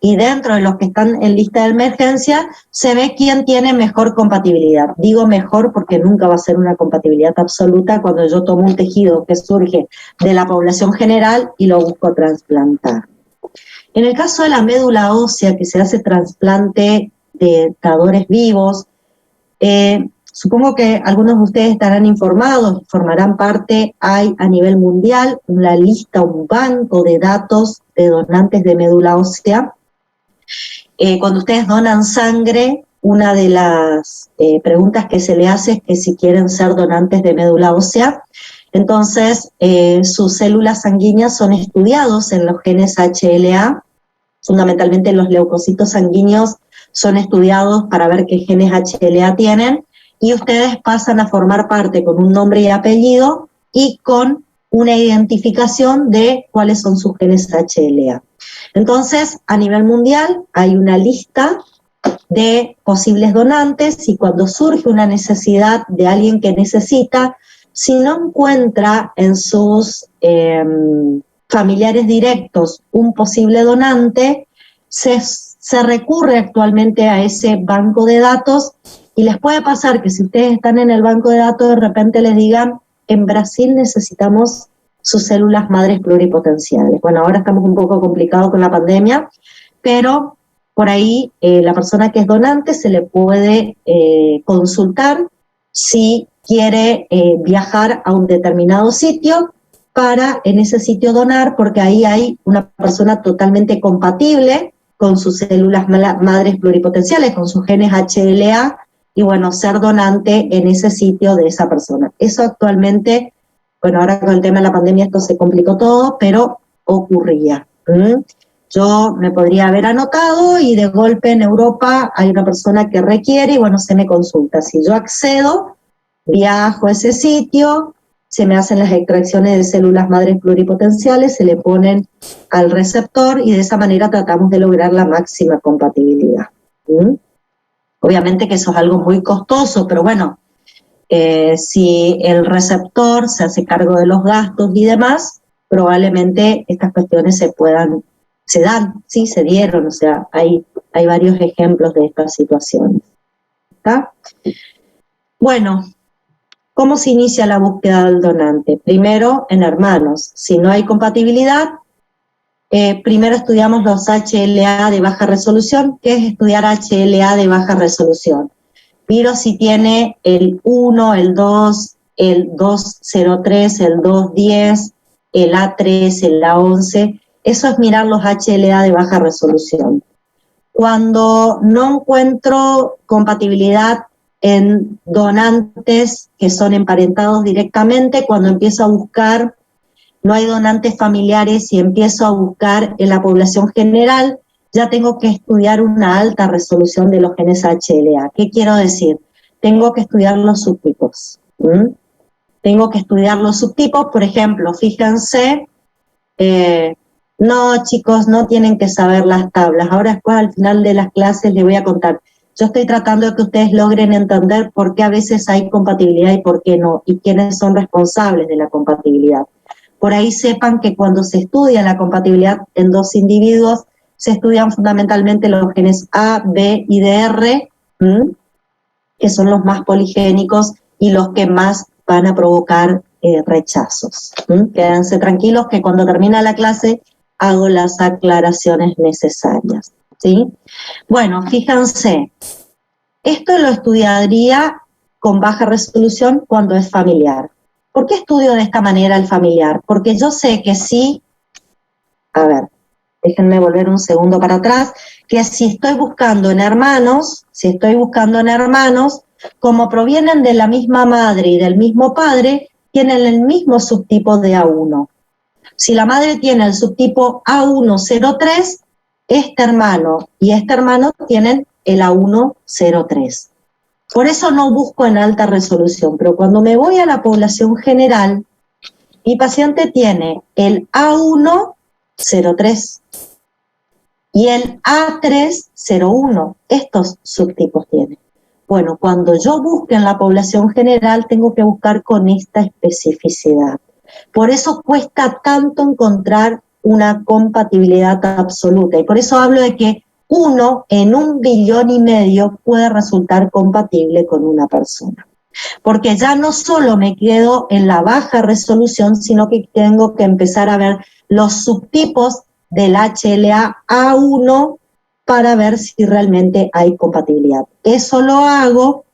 Y dentro de los que están en lista de emergencia se ve quién tiene mejor compatibilidad. Digo mejor porque nunca va a ser una compatibilidad absoluta cuando yo tomo un tejido que surge de la población general y lo busco trasplantar. En el caso de la médula ósea, que se hace trasplante de dadores vivos, supongo que algunos de ustedes estarán informados, formarán parte, hay a nivel mundial una lista, un banco de datos de donantes de médula ósea. Cuando ustedes donan sangre, una de las preguntas que se le hace es que si quieren ser donantes de médula ósea. Entonces, sus células sanguíneas son estudiados en los genes HLA, fundamentalmente los leucocitos sanguíneos son estudiados para ver qué genes HLA tienen, y ustedes pasan a formar parte con un nombre y apellido y con una identificación de cuáles son sus genes HLA. Entonces, a nivel mundial hay una lista de posibles donantes y cuando surge una necesidad de alguien que necesita, si no encuentra en sus familiares directos un posible donante, se recurre actualmente a ese banco de datos y les puede pasar que si ustedes están en el banco de datos de repente les digan, en Brasil necesitamos sus células madres pluripotenciales. Bueno, ahora estamos un poco complicados con la pandemia, pero por ahí la persona que es donante se le puede consultar si quiere viajar a un determinado sitio para en ese sitio donar, porque ahí hay una persona totalmente compatible con sus células madres pluripotenciales, con sus genes HLA, y bueno, ser donante en ese sitio de esa persona. Eso actualmente, bueno, ahora con el tema de la pandemia esto se complicó todo, pero ocurría. Yo me podría haber anotado y de golpe en Europa hay una persona que requiere y bueno, se me consulta. Si yo accedo, viajo a ese sitio, se me hacen las extracciones de células madres pluripotenciales, se le ponen al receptor y de esa manera tratamos de lograr la máxima compatibilidad. Obviamente que eso es algo muy costoso, pero bueno, si el receptor se hace cargo de los gastos y demás, probablemente estas cuestiones se dieron, o sea, hay varios ejemplos de estas situaciones. ¿Está? Bueno, ¿cómo se inicia la búsqueda del donante? Primero, en hermanos. Si no hay compatibilidad, primero estudiamos los HLA de baja resolución. ¿Qué es estudiar HLA de baja resolución? Miro si tiene el 1, el 2, el 203, el 210, el A3, el A11. Eso es mirar los HLA de baja resolución. Cuando no encuentro compatibilidad en donantes que son emparentados directamente, cuando empiezo a buscar, no hay donantes familiares y empiezo a buscar en la población general, ya tengo que estudiar una alta resolución de los genes HLA. ¿Qué quiero decir? Tengo que estudiar los subtipos. Tengo que estudiar los subtipos, por ejemplo, fíjense, no chicos, no tienen que saber las tablas. Ahora después al final de las clases les voy a contar. Yo estoy tratando de que ustedes logren entender por qué a veces hay compatibilidad y por qué no, y quiénes son responsables de la compatibilidad. Por ahí sepan que cuando se estudia la compatibilidad en dos individuos, se estudian fundamentalmente los genes A, B y DR, que son los más poligénicos y los que más van a provocar rechazos. Quédense tranquilos que cuando termina la clase hago las aclaraciones necesarias, ¿sí? Bueno, fíjense, esto lo estudiaría con baja resolución cuando es familiar. ¿Por qué estudio de esta manera el familiar? Porque yo sé que sí, a ver, déjenme volver un segundo para atrás, que si estoy buscando en hermanos, como provienen de la misma madre y del mismo padre, tienen el mismo subtipo de A1. Si la madre tiene el subtipo A103, este hermano y este hermano tienen el A103. Por eso no busco en alta resolución, pero cuando me voy a la población general, Mi paciente tiene el A103 y el A301. Estos subtipos tiene. Bueno, cuando yo busque en la población general, tengo que buscar con esta especificidad. Por eso cuesta tanto encontrar una compatibilidad absoluta. Y por eso hablo de que 1 en 1,5 billones puede resultar compatible con una persona. Porque ya no solo me quedo en la baja resolución, sino que tengo que empezar a ver los subtipos del HLA-A1 para ver si realmente hay compatibilidad. Eso lo hago,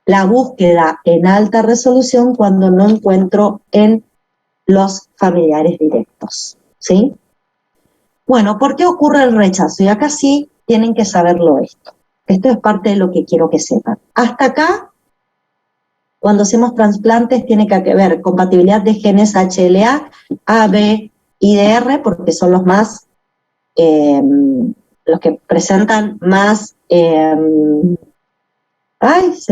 la búsqueda en alta resolución, cuando no encuentro en los familiares directos, ¿sí? Bueno, ¿por qué ocurre el rechazo? Y acá sí tienen que saberlo esto. Esto es parte de lo que quiero que sepan. Hasta acá, cuando hacemos trasplantes, tiene que ver compatibilidad de genes HLA, A, B y DR, porque son los más, los que presentan más, se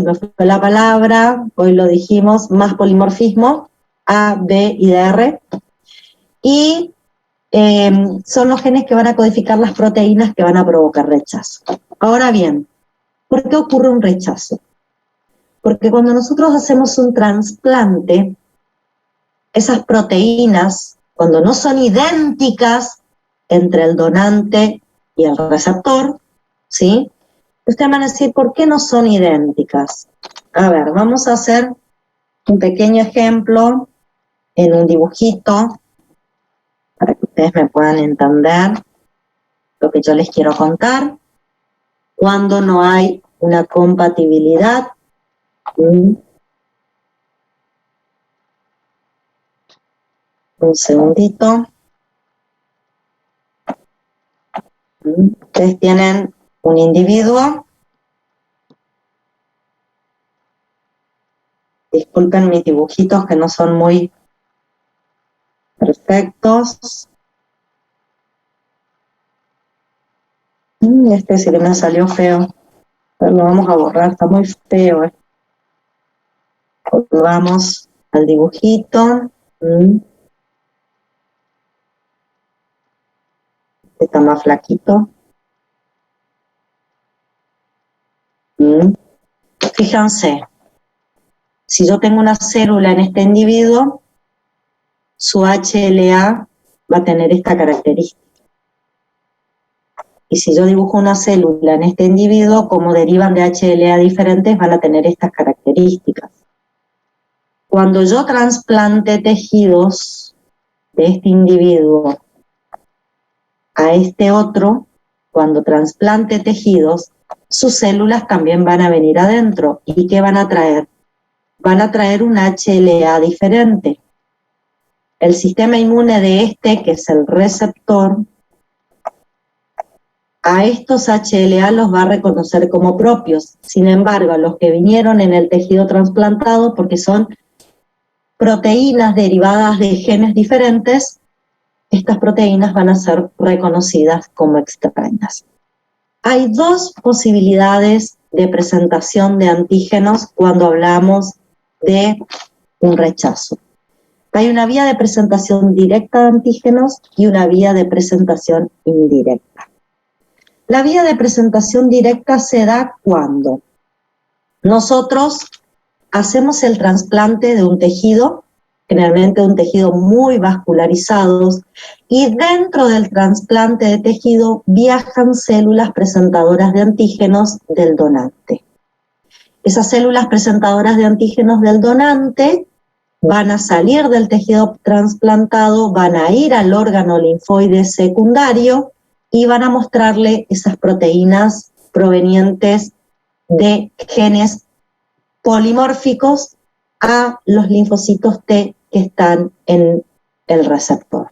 me fue la palabra, hoy lo dijimos, más polimorfismo, A, B y DR. Y son los genes que van a codificar las proteínas que van a provocar rechazo. Ahora bien, ¿por qué ocurre un rechazo? Porque cuando nosotros hacemos un trasplante, esas proteínas, cuando no son idénticas entre el donante y el receptor, ¿sí? Ustedes van a decir, ¿por qué no son idénticas? A ver, vamos a hacer un pequeño ejemplo en un dibujito para que ustedes me puedan entender lo que yo les quiero contar. Cuando no hay una compatibilidad, un segundito. Ustedes tienen un individuo. Disculpen mis dibujitos que no son muy perfectos. Este sí que me salió feo. Pero lo vamos a borrar, está muy feo. Volvamos al dibujito. Está más flaquito. Fíjense, si yo tengo una célula en este individuo, su HLA va a tener esta característica. Y si yo dibujo una célula en este individuo, como derivan de HLA diferentes, van a tener estas características. Cuando yo trasplante tejidos de este individuo a este otro, cuando trasplante tejidos, sus células también van a venir adentro. ¿Y qué van a traer? Van a traer un HLA diferente. El sistema inmune de este, que es el receptor, a estos HLA los va a reconocer como propios. Sin embargo, a los que vinieron en el tejido trasplantado, porque son proteínas derivadas de genes diferentes, estas proteínas van a ser reconocidas como extrañas. Hay dos posibilidades de presentación de antígenos cuando hablamos de un rechazo. Hay una vía de presentación directa de antígenos y una vía de presentación indirecta. La vía de presentación directa se da cuando nosotros hacemos el trasplante de un tejido, generalmente un tejido muy vascularizado, y dentro del trasplante de tejido viajan células presentadoras de antígenos del donante. Esas células presentadoras de antígenos del donante van a salir del tejido trasplantado, van a ir al órgano linfoide secundario y van a mostrarle esas proteínas provenientes de genes polimórficos a los linfocitos T que están en el receptor.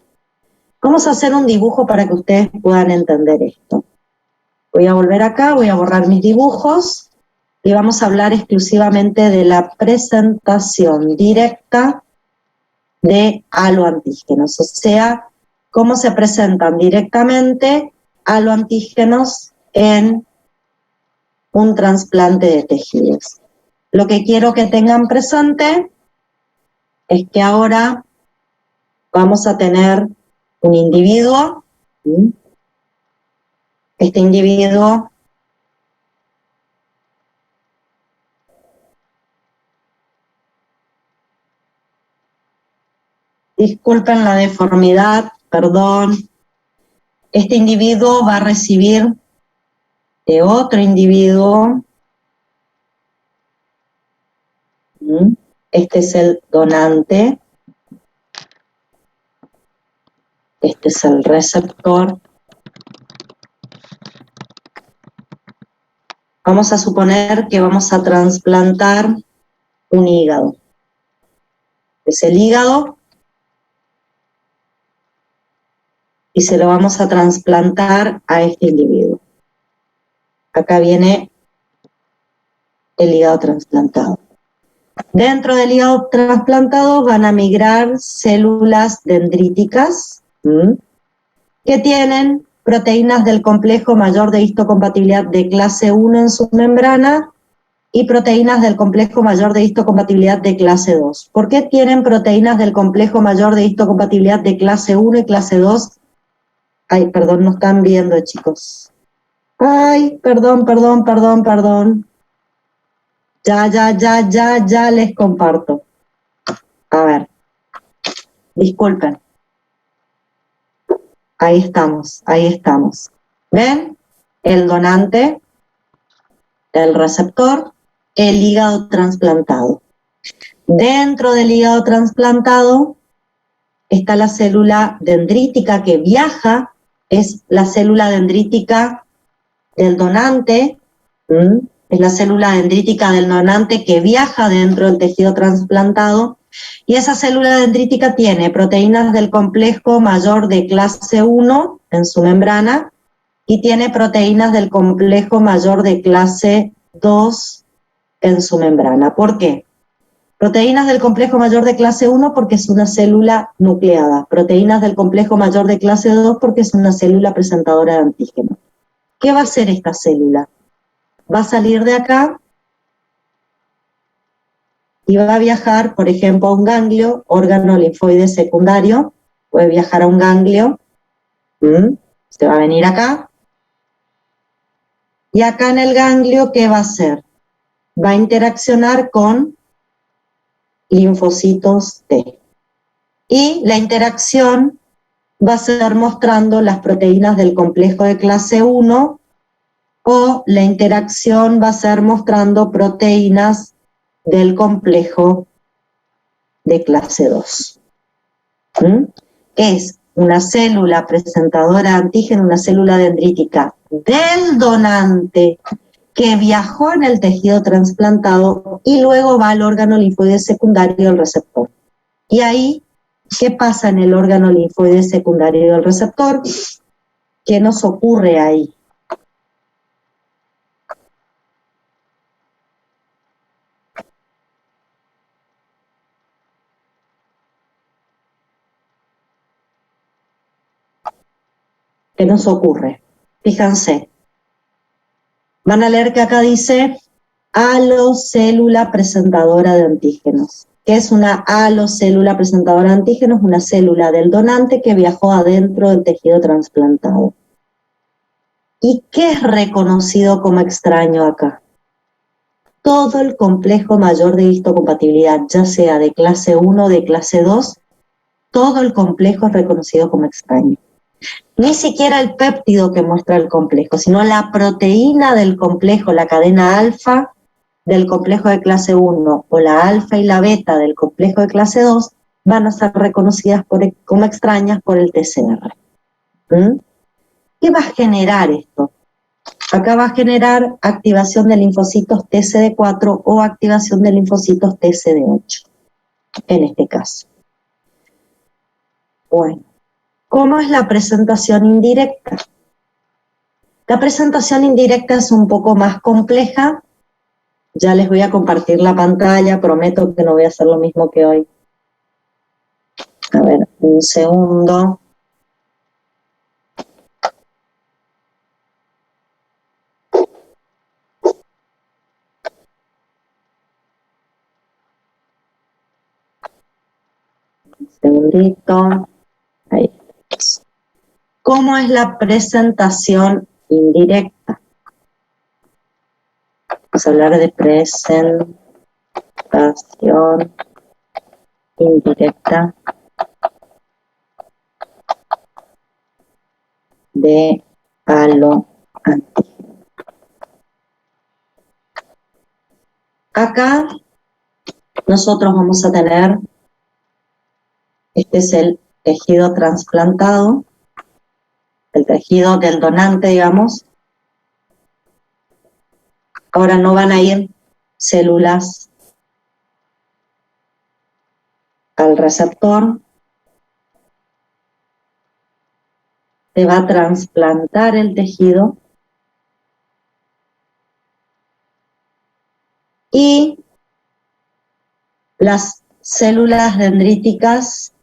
Vamos a hacer un dibujo para que ustedes puedan entender esto. Voy a volver acá, voy a borrar mis dibujos y vamos a hablar exclusivamente de la presentación directa de haloantígenos, o sea, cómo se presentan directamente haloantígenos en un trasplante de tejidos. Lo que quiero que tengan presente es que ahora vamos a tener un individuo. Este individuo disculpen la deformidad, perdón. Este individuo va a recibir de otro individuo. Este es el donante. Este es el receptor. Vamos a suponer que vamos a trasplantar un hígado. Es el hígado y se lo vamos a trasplantar a este individuo. Acá viene el hígado trasplantado. Dentro del hígado trasplantado van a migrar células dendríticas que tienen proteínas del complejo mayor de histocompatibilidad de clase 1 en su membrana y proteínas del complejo mayor de histocompatibilidad de clase 2. ¿Por qué tienen proteínas del complejo mayor de histocompatibilidad de clase 1 y clase 2? Ay, perdón, no están viendo, chicos. Ay, perdón. Ya les comparto. A ver, disculpen. Ahí estamos. ¿Ven? El donante, el receptor, el hígado trasplantado. Dentro del hígado trasplantado está la célula dendrítica que viaja, es la célula dendrítica del donante, es la célula dendrítica del donante que viaja dentro del tejido trasplantado, y esa célula dendrítica tiene proteínas del complejo mayor de clase 1 en su membrana y tiene proteínas del complejo mayor de clase 2 en su membrana. ¿Por qué? Proteínas del complejo mayor de clase 1 porque es una célula nucleada. Proteínas del complejo mayor de clase 2 porque es una célula presentadora de antígeno. ¿Qué va a hacer esta célula? Va a salir de acá y va a viajar, por ejemplo, a un ganglio, órgano linfoide secundario. Puede viajar a un ganglio. Se va a venir acá. Y acá en el ganglio, ¿qué va a hacer? Va a interaccionar con linfocitos T. Y la interacción va a ser mostrando las proteínas del complejo de clase 1 o la interacción va a ser mostrando proteínas del complejo de clase 2. Es una célula presentadora de antígeno, una célula dendrítica del donante que viajó en el tejido trasplantado y luego va al órgano linfoide secundario del receptor. Y ahí, ¿qué pasa en el órgano linfoide secundario del receptor? ¿Qué nos ocurre ahí? ¿Qué nos ocurre? Fíjense, van a leer que acá dice alocélula presentadora de antígenos. ¿Qué es una alocélula presentadora de antígenos? Una célula del donante que viajó adentro del tejido trasplantado. ¿Y qué es reconocido como extraño acá? Todo el complejo mayor de histocompatibilidad, ya sea de clase 1 o de clase 2, todo el complejo es reconocido como extraño. Ni siquiera el péptido que muestra el complejo, sino la proteína del complejo, la cadena alfa del complejo de clase 1 o la alfa y la beta del complejo de clase 2 van a ser reconocidas como extrañas por el TCR. ¿Qué va a generar esto? Acá va a generar activación de linfocitos TCD4 o activación de linfocitos TCD8, en este caso. Bueno, ¿cómo es la presentación indirecta? La presentación indirecta es un poco más compleja. Ya les voy a compartir la pantalla, prometo que no voy a hacer lo mismo que hoy. A ver, un segundo. Un segundito. Ahí. ¿Cómo es la presentación indirecta? Vamos a hablar de presentación indirecta de haloantígeno. Acá nosotros vamos a tener, este es el tejido trasplantado, el tejido del donante, digamos. Ahora no van a ir células al receptor, se va a trasplantar el tejido y las células dendríticas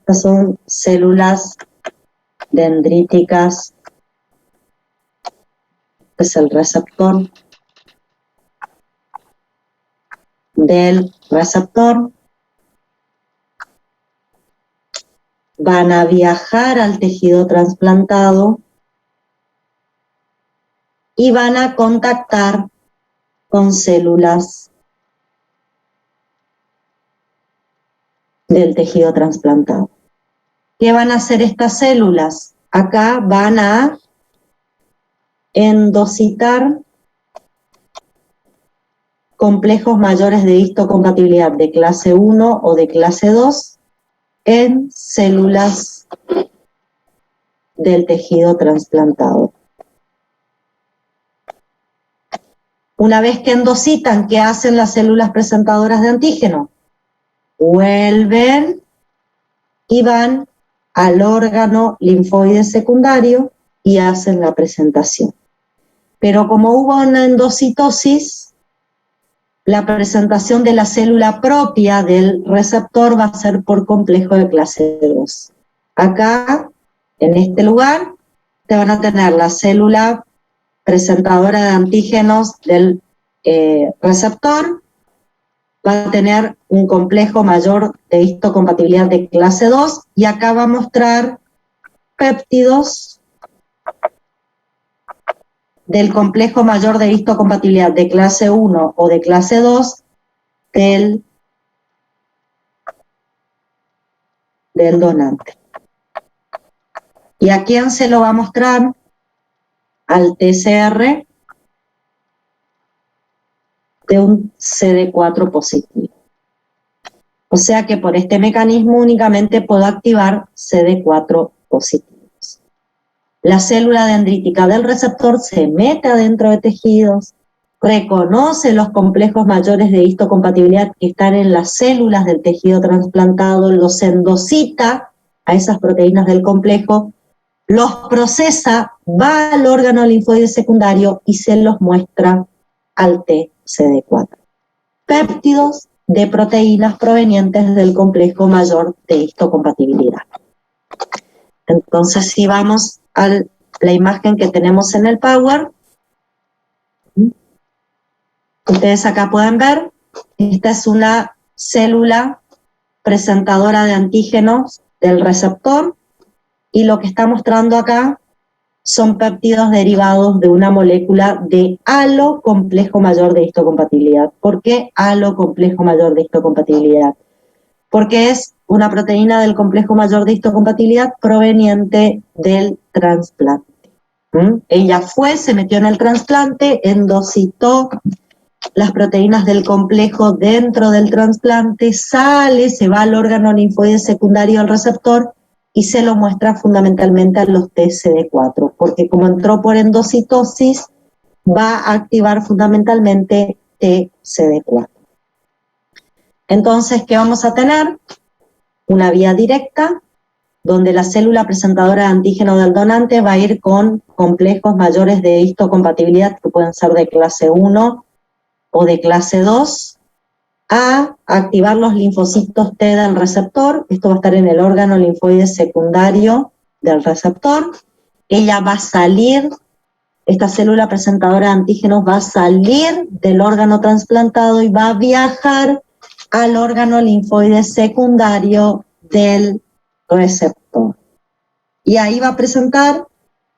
estas son células dendríticas, es el receptor del receptor, van a viajar al tejido trasplantado y van a contactar con células del tejido trasplantado. ¿Qué van a hacer estas células? Acá van a endocitar complejos mayores de histocompatibilidad de clase 1 o de clase 2 en células del tejido trasplantado. Una vez que endocitan, ¿qué hacen las células presentadoras de antígeno? Vuelven y van al órgano linfoide secundario y hacen la presentación. Pero como hubo una endocitosis, la presentación de la célula propia del receptor va a ser por complejo de clase 2. Acá, en este lugar, te van a tener la célula presentadora de antígenos del receptor, va a tener un complejo mayor de histocompatibilidad de clase 2 y acá va a mostrar péptidos del complejo mayor de histocompatibilidad de clase 1 o de clase 2 del donante. ¿Y a quién se lo va a mostrar? Al TCR de un CD4 positivo. O sea que por este mecanismo únicamente puedo activar CD4 positivos. La célula dendrítica del receptor se mete adentro de tejidos, reconoce los complejos mayores de histocompatibilidad que están en las células del tejido trasplantado, los endocita a esas proteínas del complejo, los procesa, va al órgano linfoide secundario y se los muestra al TCD4. Péptidos de proteínas provenientes del complejo mayor de histocompatibilidad. Entonces, si vamos a la imagen que tenemos en el Power, ustedes acá pueden ver, esta es una célula presentadora de antígenos del receptor y lo que está mostrando acá son péptidos derivados de una molécula de halo complejo mayor de histocompatibilidad. ¿Por qué halo complejo mayor de histocompatibilidad? Porque es una proteína del complejo mayor de histocompatibilidad proveniente del trasplante. Ella se metió en el trasplante, endocitó las proteínas del complejo dentro del trasplante, sale, se va al órgano linfoide secundario del receptor y se lo muestra fundamentalmente a los TCD4, porque como entró por endocitosis, va a activar fundamentalmente TCD4. Entonces, ¿qué vamos a tener? Una vía directa, donde la célula presentadora de antígeno del donante va a ir con complejos mayores de histocompatibilidad, que pueden ser de clase 1 o de clase 2, a activar los linfocitos T del receptor. Esto va a estar en el órgano linfoide secundario del receptor. Ella va a salir esta célula presentadora de antígenos va a salir del órgano trasplantado y va a viajar al órgano linfoide secundario del receptor. Y ahí va a presentar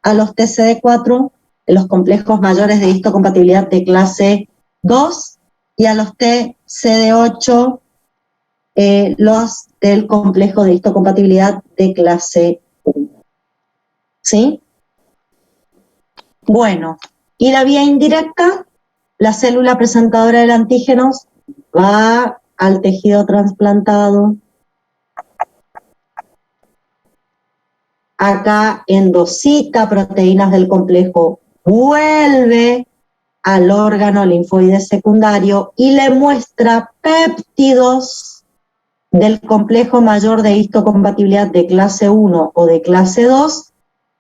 a los TCD4, los complejos mayores de histocompatibilidad de clase 2, y a los TCD8, los del complejo de histocompatibilidad de clase 1. ¿Sí? Bueno, y la vía indirecta, la célula presentadora del antígenos va al tejido trasplantado. Acá endocita proteínas del complejo, vuelve al órgano linfoide secundario y le muestra péptidos del complejo mayor de histocompatibilidad de clase 1 o de clase 2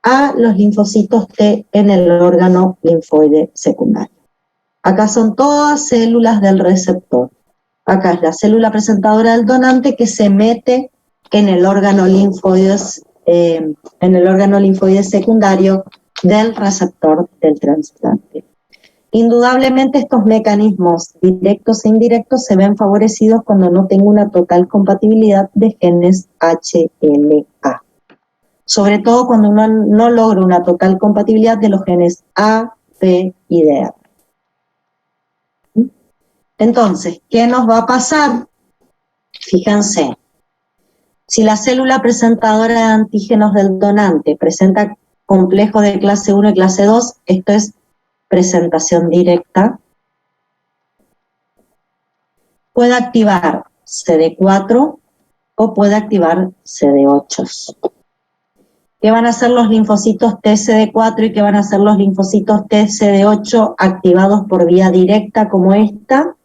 a los linfocitos T en el órgano linfoide secundario. Acá son todas células del receptor. Acá es la célula presentadora del donante que se mete en el órgano linfoide secundario del receptor del trasplante. Indudablemente estos mecanismos directos e indirectos se ven favorecidos cuando no tengo una total compatibilidad de genes HLA. Sobre todo cuando uno no logra una total compatibilidad de los genes A, B y D. Entonces, ¿qué nos va a pasar? Fíjense, si la célula presentadora de antígenos del donante presenta complejos de clase 1 y clase 2, esto es presentación directa, puede activar CD4 o puede activar CD8. ¿Qué van a hacer los linfocitos TCD4 y qué van a hacer los linfocitos TCD8 activados por vía directa como esta?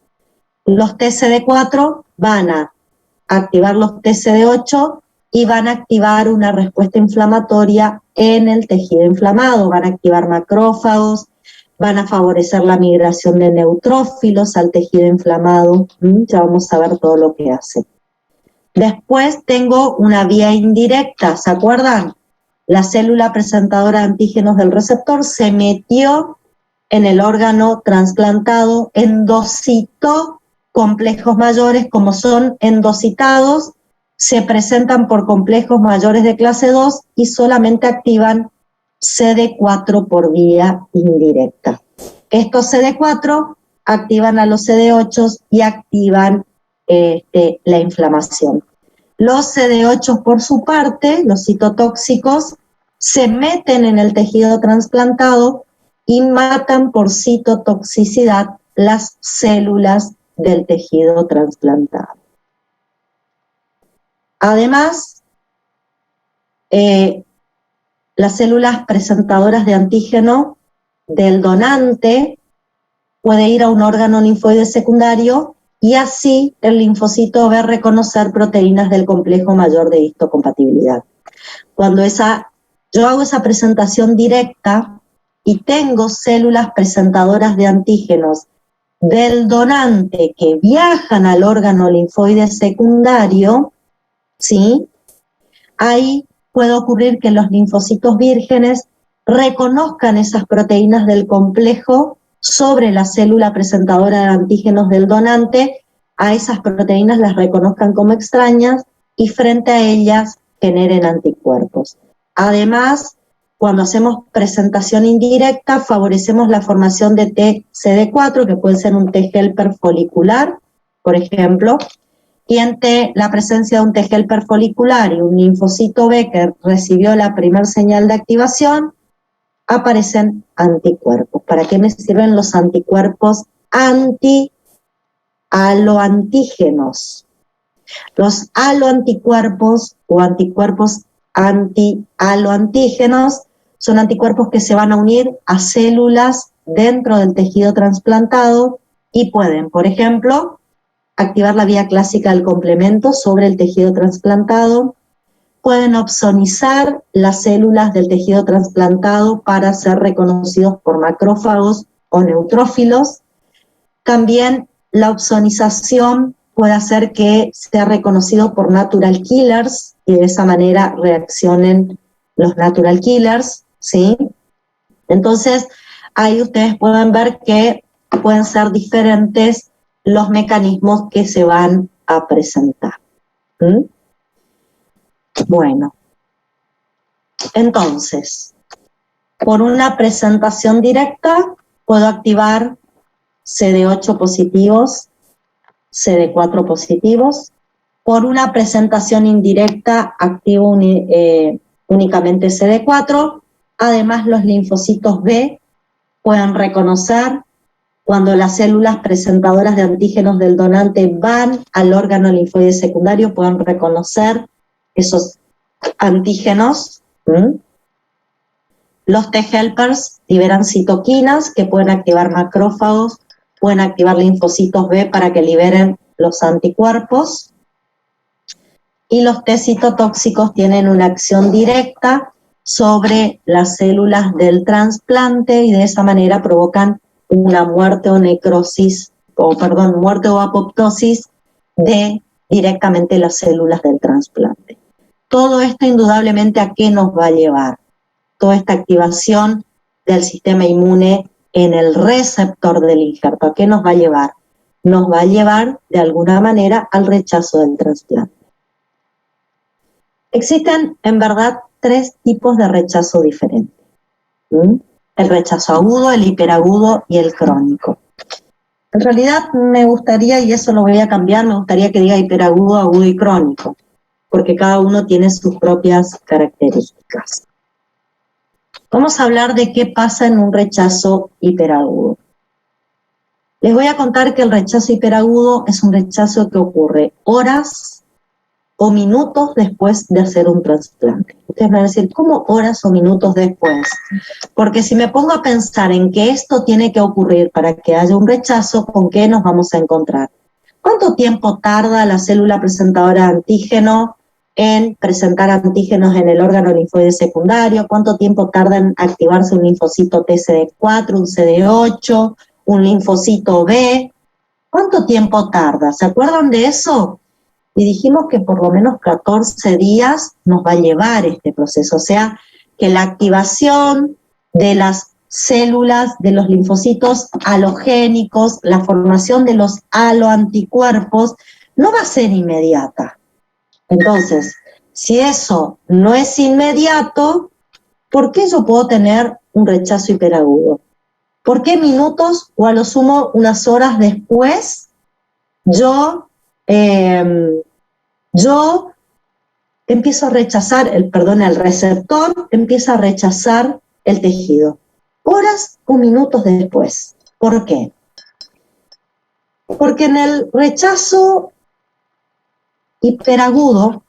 Los TCD4 van a activar los TCD8 y van a activar una respuesta inflamatoria en el tejido inflamado, van a activar macrófagos, van a favorecer la migración de neutrófilos al tejido inflamado. Ya vamos a ver todo lo que hace. Después tengo una vía indirecta, ¿se acuerdan? La célula presentadora de antígenos del receptor se metió en el órgano trasplantado, endocitó complejos mayores, como son endocitados, se presentan por complejos mayores de clase 2 y solamente activan CD4 por vía indirecta. Estos CD4 activan a los CD8 y activan la inflamación. Los CD8 por su parte, los citotóxicos, se meten en el tejido trasplantado y matan por citotoxicidad las células del tejido trasplantado. Además, las células presentadoras de antígeno del donante puede ir a un órgano linfoide secundario y así el linfocito va a reconocer proteínas del complejo mayor de histocompatibilidad. Cuando yo hago esa presentación directa y tengo células presentadoras de antígenos del donante que viajan al órgano linfoide secundario, ¿sí? Ahí puede ocurrir que los linfocitos vírgenes reconozcan esas proteínas del complejo sobre la célula presentadora de antígenos del donante, a esas proteínas las reconozcan como extrañas y frente a ellas generen anticuerpos. Además, cuando hacemos presentación indirecta, favorecemos la formación de TCD4, que puede ser un T helper folicular, por ejemplo, y ante la presencia de un T helper folicular y un linfocito B que recibió la primera señal de activación, aparecen anticuerpos. ¿Para qué me sirven los anticuerpos anti-aloantígenos? Los aloanticuerpos o anticuerpos anti-aloantígenos son anticuerpos que se van a unir a células dentro del tejido trasplantado y pueden, por ejemplo, activar la vía clásica del complemento sobre el tejido trasplantado, pueden opsonizar las células del tejido trasplantado para ser reconocidos por macrófagos o neutrófilos. También la opsonización puede hacer que sea reconocido por natural killers y de esa manera reaccionen los natural killers, ¿sí? Entonces, ahí ustedes pueden ver que pueden ser diferentes los mecanismos que se van a presentar. ¿Mm? Bueno, entonces, por una presentación directa puedo activar CD8 positivos, CD4 positivos. Por una presentación indirecta activo únicamente CD4. Además, los linfocitos B pueden reconocer cuando las células presentadoras de antígenos del donante van al órgano linfoide secundario, pueden reconocer esos antígenos. Los T-helpers liberan citoquinas que pueden activar macrófagos, pueden activar linfocitos B para que liberen los anticuerpos. Y los T citotóxicos tienen una acción directa sobre las células del trasplante y de esa manera provocan una muerte o necrosis, muerte o apoptosis de directamente las células del trasplante. Todo esto indudablemente ¿a qué nos va a llevar? Toda esta activación del sistema inmune en el receptor del injerto, ¿a qué nos va a llevar? Nos va a llevar de alguna manera al rechazo del trasplante. Existen en verdad 3 tipos de rechazo diferentes. El rechazo agudo, el hiperagudo y el crónico. En realidad me gustaría, y eso lo voy a cambiar, me gustaría que diga hiperagudo, agudo y crónico, porque cada uno tiene sus propias características. Vamos a hablar de qué pasa en un rechazo hiperagudo. Les voy a contar que el rechazo hiperagudo es un rechazo que ocurre horas o minutos después de hacer un trasplante. Ustedes van a decir, ¿cómo horas o minutos después? Porque si me pongo a pensar en que esto tiene que ocurrir para que haya un rechazo, ¿con qué nos vamos a encontrar? ¿Cuánto tiempo tarda la célula presentadora de antígeno en presentar antígenos en el órgano linfoide secundario? ¿Cuánto tiempo tarda en activarse un linfocito TCD4, un CD8, un linfocito B? ¿Cuánto tiempo tarda? ¿Se acuerdan de eso? Y dijimos que por lo menos 14 días nos va a llevar este proceso, o sea, que la activación de las células, de los linfocitos halogénicos, la formación de los haloanticuerpos, no va a ser inmediata. Entonces, si eso no es inmediato, ¿por qué yo puedo tener un rechazo hiperagudo? ¿Por qué minutos o a lo sumo unas horas después yo empiezo a rechazar, el receptor empieza a rechazar el tejido? Horas o minutos después. ¿Por qué? Porque en el rechazo hiperagudo,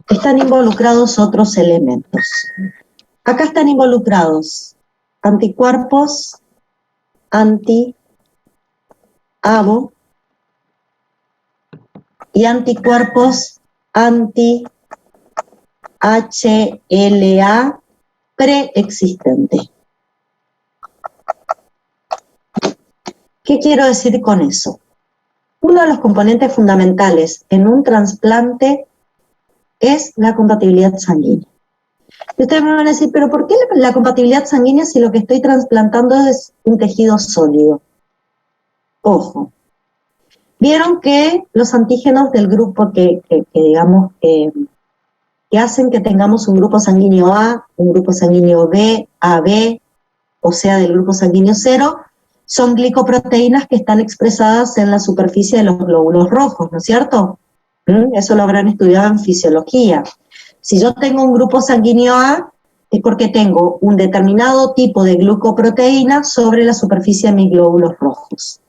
están involucrados otros elementos. Acá están involucrados anticuerpos, anti-ABO y anticuerpos anti-HLA preexistente. ¿Qué quiero decir con eso? Uno de los componentes fundamentales en un trasplante es la compatibilidad sanguínea. Y ustedes me van a decir, ¿pero por qué la compatibilidad sanguínea si lo que estoy trasplantando es un tejido sólido? Ojo, vieron que los antígenos del grupo que hacen que tengamos un grupo sanguíneo A, un grupo sanguíneo B, AB, o sea, del grupo sanguíneo 0, son glicoproteínas que están expresadas en la superficie de los glóbulos rojos, ¿no es cierto? Eso lo habrán estudiado en fisiología. Si yo tengo un grupo sanguíneo A, es porque tengo un determinado tipo de glucoproteína sobre la superficie de mis glóbulos rojos.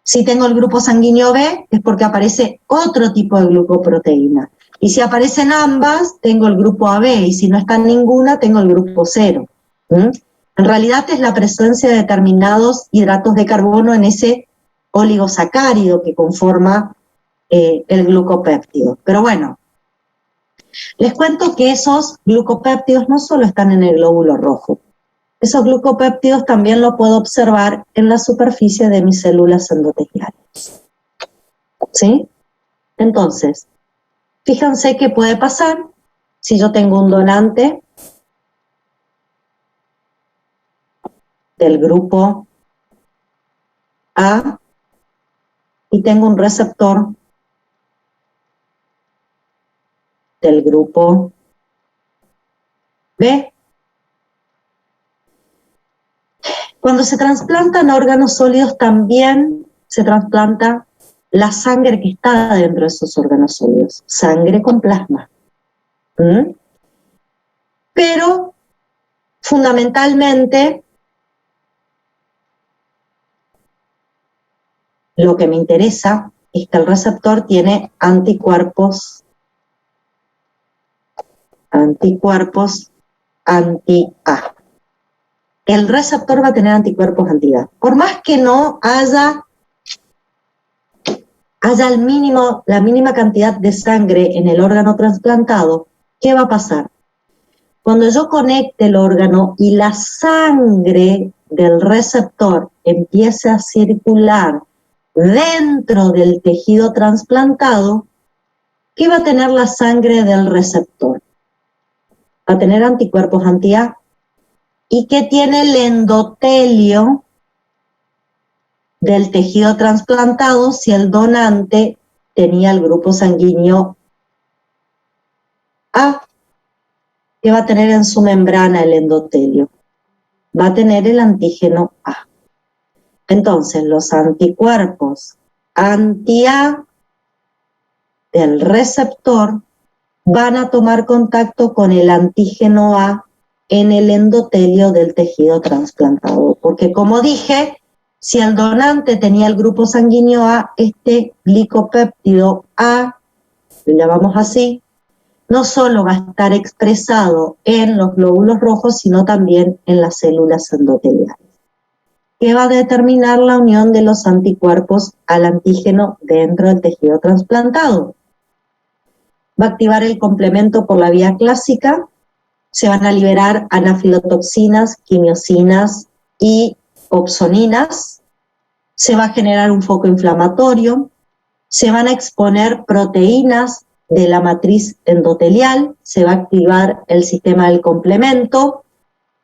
Si tengo el grupo sanguíneo B, es porque aparece otro tipo de glucoproteína. Y si aparecen ambas, tengo el grupo AB, y si no está ninguna, tengo el grupo 0. En realidad es la presencia de determinados hidratos de carbono en ese oligosacárido que conforma el glucopéptido. Pero bueno, les cuento que esos glucopéptidos no solo están en el glóbulo rojo, esos glucopéptidos también lo puedo observar en la superficie de mis células endoteliales. ¿Sí? Entonces, fíjense qué puede pasar si yo tengo un donante del grupo A y tengo un receptor del grupo B. Cuando se trasplantan órganos sólidos también se trasplanta la sangre que está dentro de esos órganos sólidos, sangre con plasma. Pero fundamentalmente lo que me interesa es que el receptor tiene anticuerpos anti-A. El receptor va a tener anticuerpos anti-A. Por más que no haya la mínima cantidad de sangre en el órgano trasplantado, ¿qué va a pasar? Cuando yo conecte el órgano y la sangre del receptor empiece a circular dentro del tejido trasplantado, ¿qué va a tener la sangre del receptor? Va a tener anticuerpos anti-A. ¿Y qué tiene el endotelio del tejido trasplantado si el donante tenía el grupo sanguíneo A? ¿Qué va a tener en su membrana el endotelio? Va a tener el antígeno A. Entonces, los anticuerpos anti-A del receptor van a tomar contacto con el antígeno A en el endotelio del tejido trasplantado. Porque, como dije, si el donante tenía el grupo sanguíneo A, este glicopéptido A, lo llamamos así, no solo va a estar expresado en los glóbulos rojos, sino también en las células endoteliales, que va a determinar la unión de los anticuerpos al antígeno dentro del tejido trasplantado. Va a activar el complemento por la vía clásica, se van a liberar anafilotoxinas, quimiosinas y opsoninas, se va a generar un foco inflamatorio, se van a exponer proteínas de la matriz endotelial, se va a activar el sistema del complemento,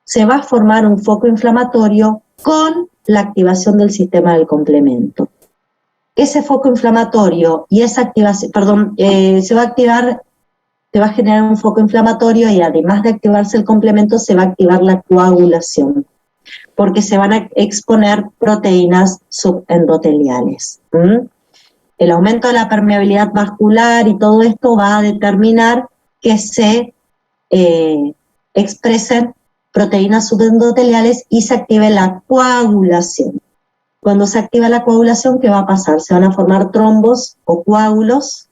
se va a formar un foco inflamatorio con la activación del sistema del complemento. Ese foco inflamatorio y esa activación, se va a generar un foco inflamatorio y además de activarse el complemento se va a activar la coagulación, porque se van a exponer proteínas subendoteliales. El aumento de la permeabilidad vascular y todo esto va a determinar que se expresen proteínas subendoteliales y se active la coagulación. Cuando se activa la coagulación, ¿qué va a pasar? Se van a formar trombos o coágulos.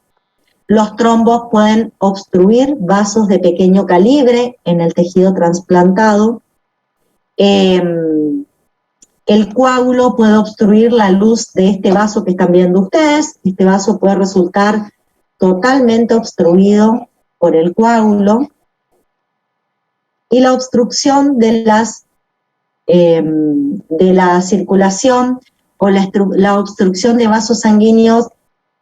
Los trombos pueden obstruir vasos de pequeño calibre en el tejido trasplantado. El coágulo puede obstruir la luz de este vaso que están viendo ustedes. Este vaso puede resultar totalmente obstruido por el coágulo. Y la obstrucción de la circulación o la obstrucción de vasos sanguíneos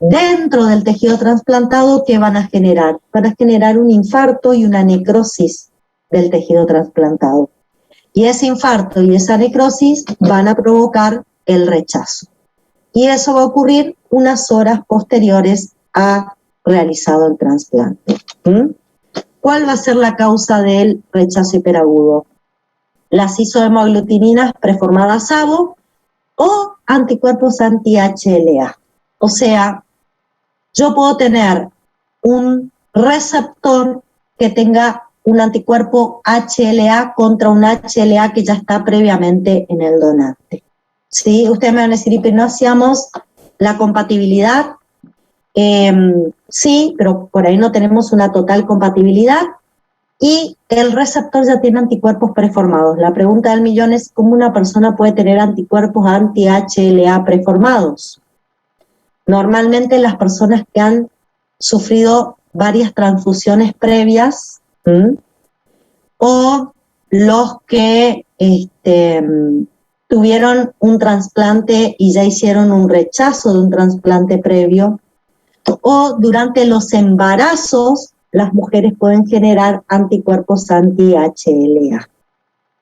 dentro del tejido trasplantado, ¿qué van a generar? Van a generar un infarto y una necrosis del tejido trasplantado. Y ese infarto y esa necrosis van a provocar el rechazo. Y eso va a ocurrir unas horas posteriores a realizado el trasplante. ¿Cuál va a ser la causa del rechazo hiperagudo? Las isohemoaglutininas preformadas ABO o anticuerpos anti-HLA. O sea, yo puedo tener un receptor que tenga un anticuerpo HLA contra un HLA que ya está previamente en el donante. ¿Sí? Ustedes me van a decir, pero no hacíamos la compatibilidad. Sí, pero por ahí no tenemos una total compatibilidad y el receptor ya tiene anticuerpos preformados. La pregunta del millón es ¿cómo una persona puede tener anticuerpos anti-HLA preformados? Normalmente las personas que han sufrido varias transfusiones previas o los que tuvieron un trasplante y ya hicieron un rechazo de un trasplante previo, o durante los embarazos las mujeres pueden generar anticuerpos anti-HLA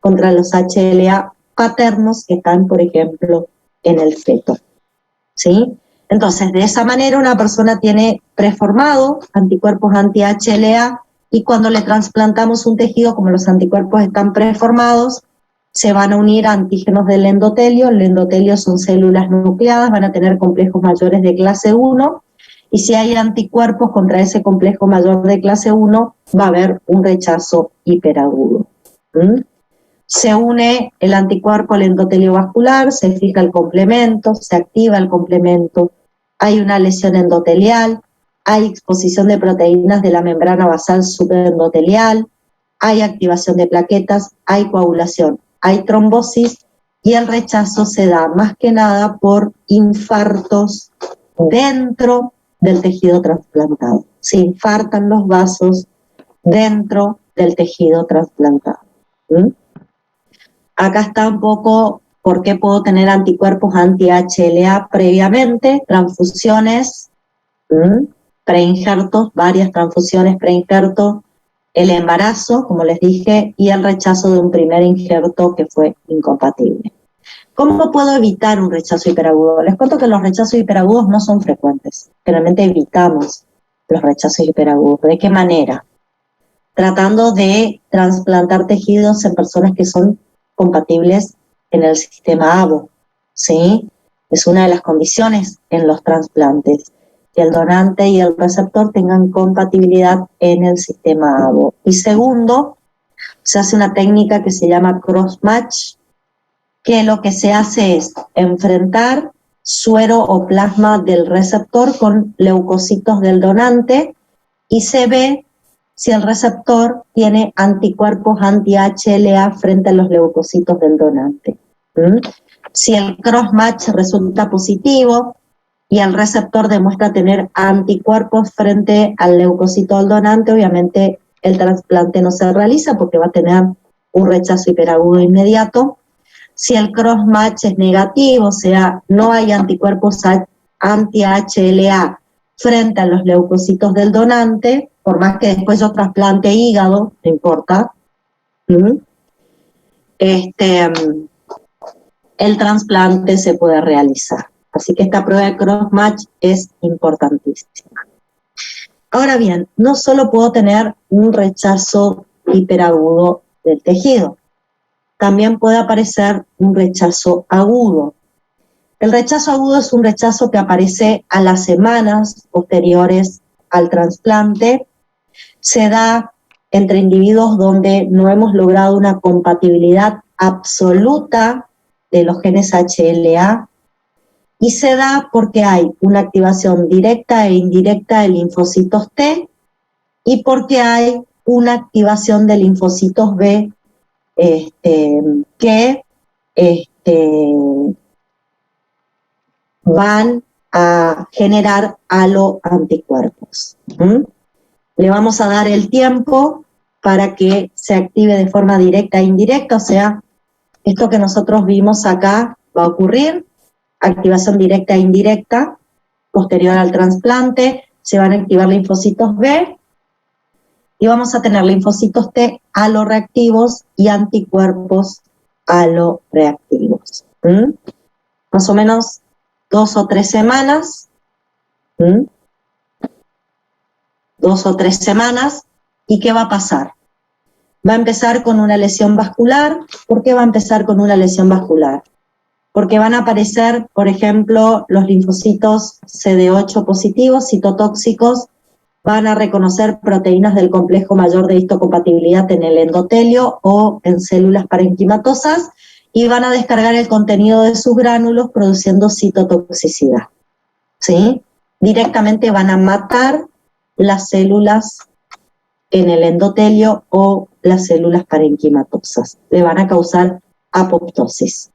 contra los HLA paternos que están, por ejemplo, en el feto, ¿sí? Entonces, de esa manera una persona tiene preformado anticuerpos anti-HLA y cuando le trasplantamos un tejido, como los anticuerpos están preformados, se van a unir a antígenos del endotelio. El endotelio son células nucleadas, van a tener complejos mayores de clase 1, y si hay anticuerpos contra ese complejo mayor de clase 1, va a haber un rechazo hiperagudo. Se une el anticuerpo al endotelio vascular, se fija el complemento, se activa el complemento, hay una lesión endotelial, hay exposición de proteínas de la membrana basal subendotelial, hay activación de plaquetas, hay coagulación, hay trombosis, y el rechazo se da más que nada por infartos dentro del tejido trasplantado. Se infartan los vasos dentro del tejido trasplantado. Acá está un poco por qué puedo tener anticuerpos anti-HLA previamente, transfusiones, preinjertos, varias transfusiones preinjerto, el embarazo, como les dije, y el rechazo de un primer injerto que fue incompatible. ¿Cómo puedo evitar un rechazo hiperagudo? Les cuento que los rechazos hiperagudos no son frecuentes. Generalmente evitamos los rechazos hiperagudos. ¿De qué manera? Tratando de trasplantar tejidos en personas que son compatibles en el sistema ABO, ¿sí? Es una de las condiciones en los trasplantes, que el donante y el receptor tengan compatibilidad en el sistema ABO. Y segundo, se hace una técnica que se llama cross-match, que lo que se hace es enfrentar suero o plasma del receptor con leucocitos del donante y se ve si el receptor tiene anticuerpos anti-HLA frente a los leucocitos del donante. Si el cross-match resulta positivo y el receptor demuestra tener anticuerpos frente al leucocito del donante, obviamente el trasplante no se realiza porque va a tener un rechazo hiperagudo inmediato. Si el cross-match es negativo, o sea, no hay anticuerpos anti-HLA frente a los leucocitos del donante, por más que después yo trasplante hígado, no importa, el trasplante se puede realizar. Así que esta prueba de cross-match es importantísima. Ahora bien, no solo puedo tener un rechazo hiperagudo del tejido, también puede aparecer un rechazo agudo. El rechazo agudo es un rechazo que aparece a las semanas posteriores al trasplante. Se da entre individuos donde no hemos logrado una compatibilidad absoluta de los genes HLA y se da porque hay una activación directa e indirecta de linfocitos T y porque hay una activación de linfocitos B que van a generar aloanticuerpos. Le vamos a dar el tiempo para que se active de forma directa e indirecta, o sea, esto que nosotros vimos acá va a ocurrir, activación directa e indirecta, posterior al trasplante, se van a activar linfocitos B, y vamos a tener linfocitos T aloreactivos y anticuerpos aloreactivos. Más o menos 2 o 3 semanas. 2 o 3 semanas. ¿Y qué va a pasar? Va a empezar con una lesión vascular. ¿Por qué va a empezar con una lesión vascular? Porque van a aparecer, por ejemplo, los linfocitos CD8 positivos, citotóxicos, van a reconocer proteínas del complejo mayor de histocompatibilidad en el endotelio o en células parenquimatosas y van a descargar el contenido de sus gránulos produciendo citotoxicidad. ¿Sí? Directamente van a matar las células en el endotelio o las células parenquimatosas. Le van a causar apoptosis.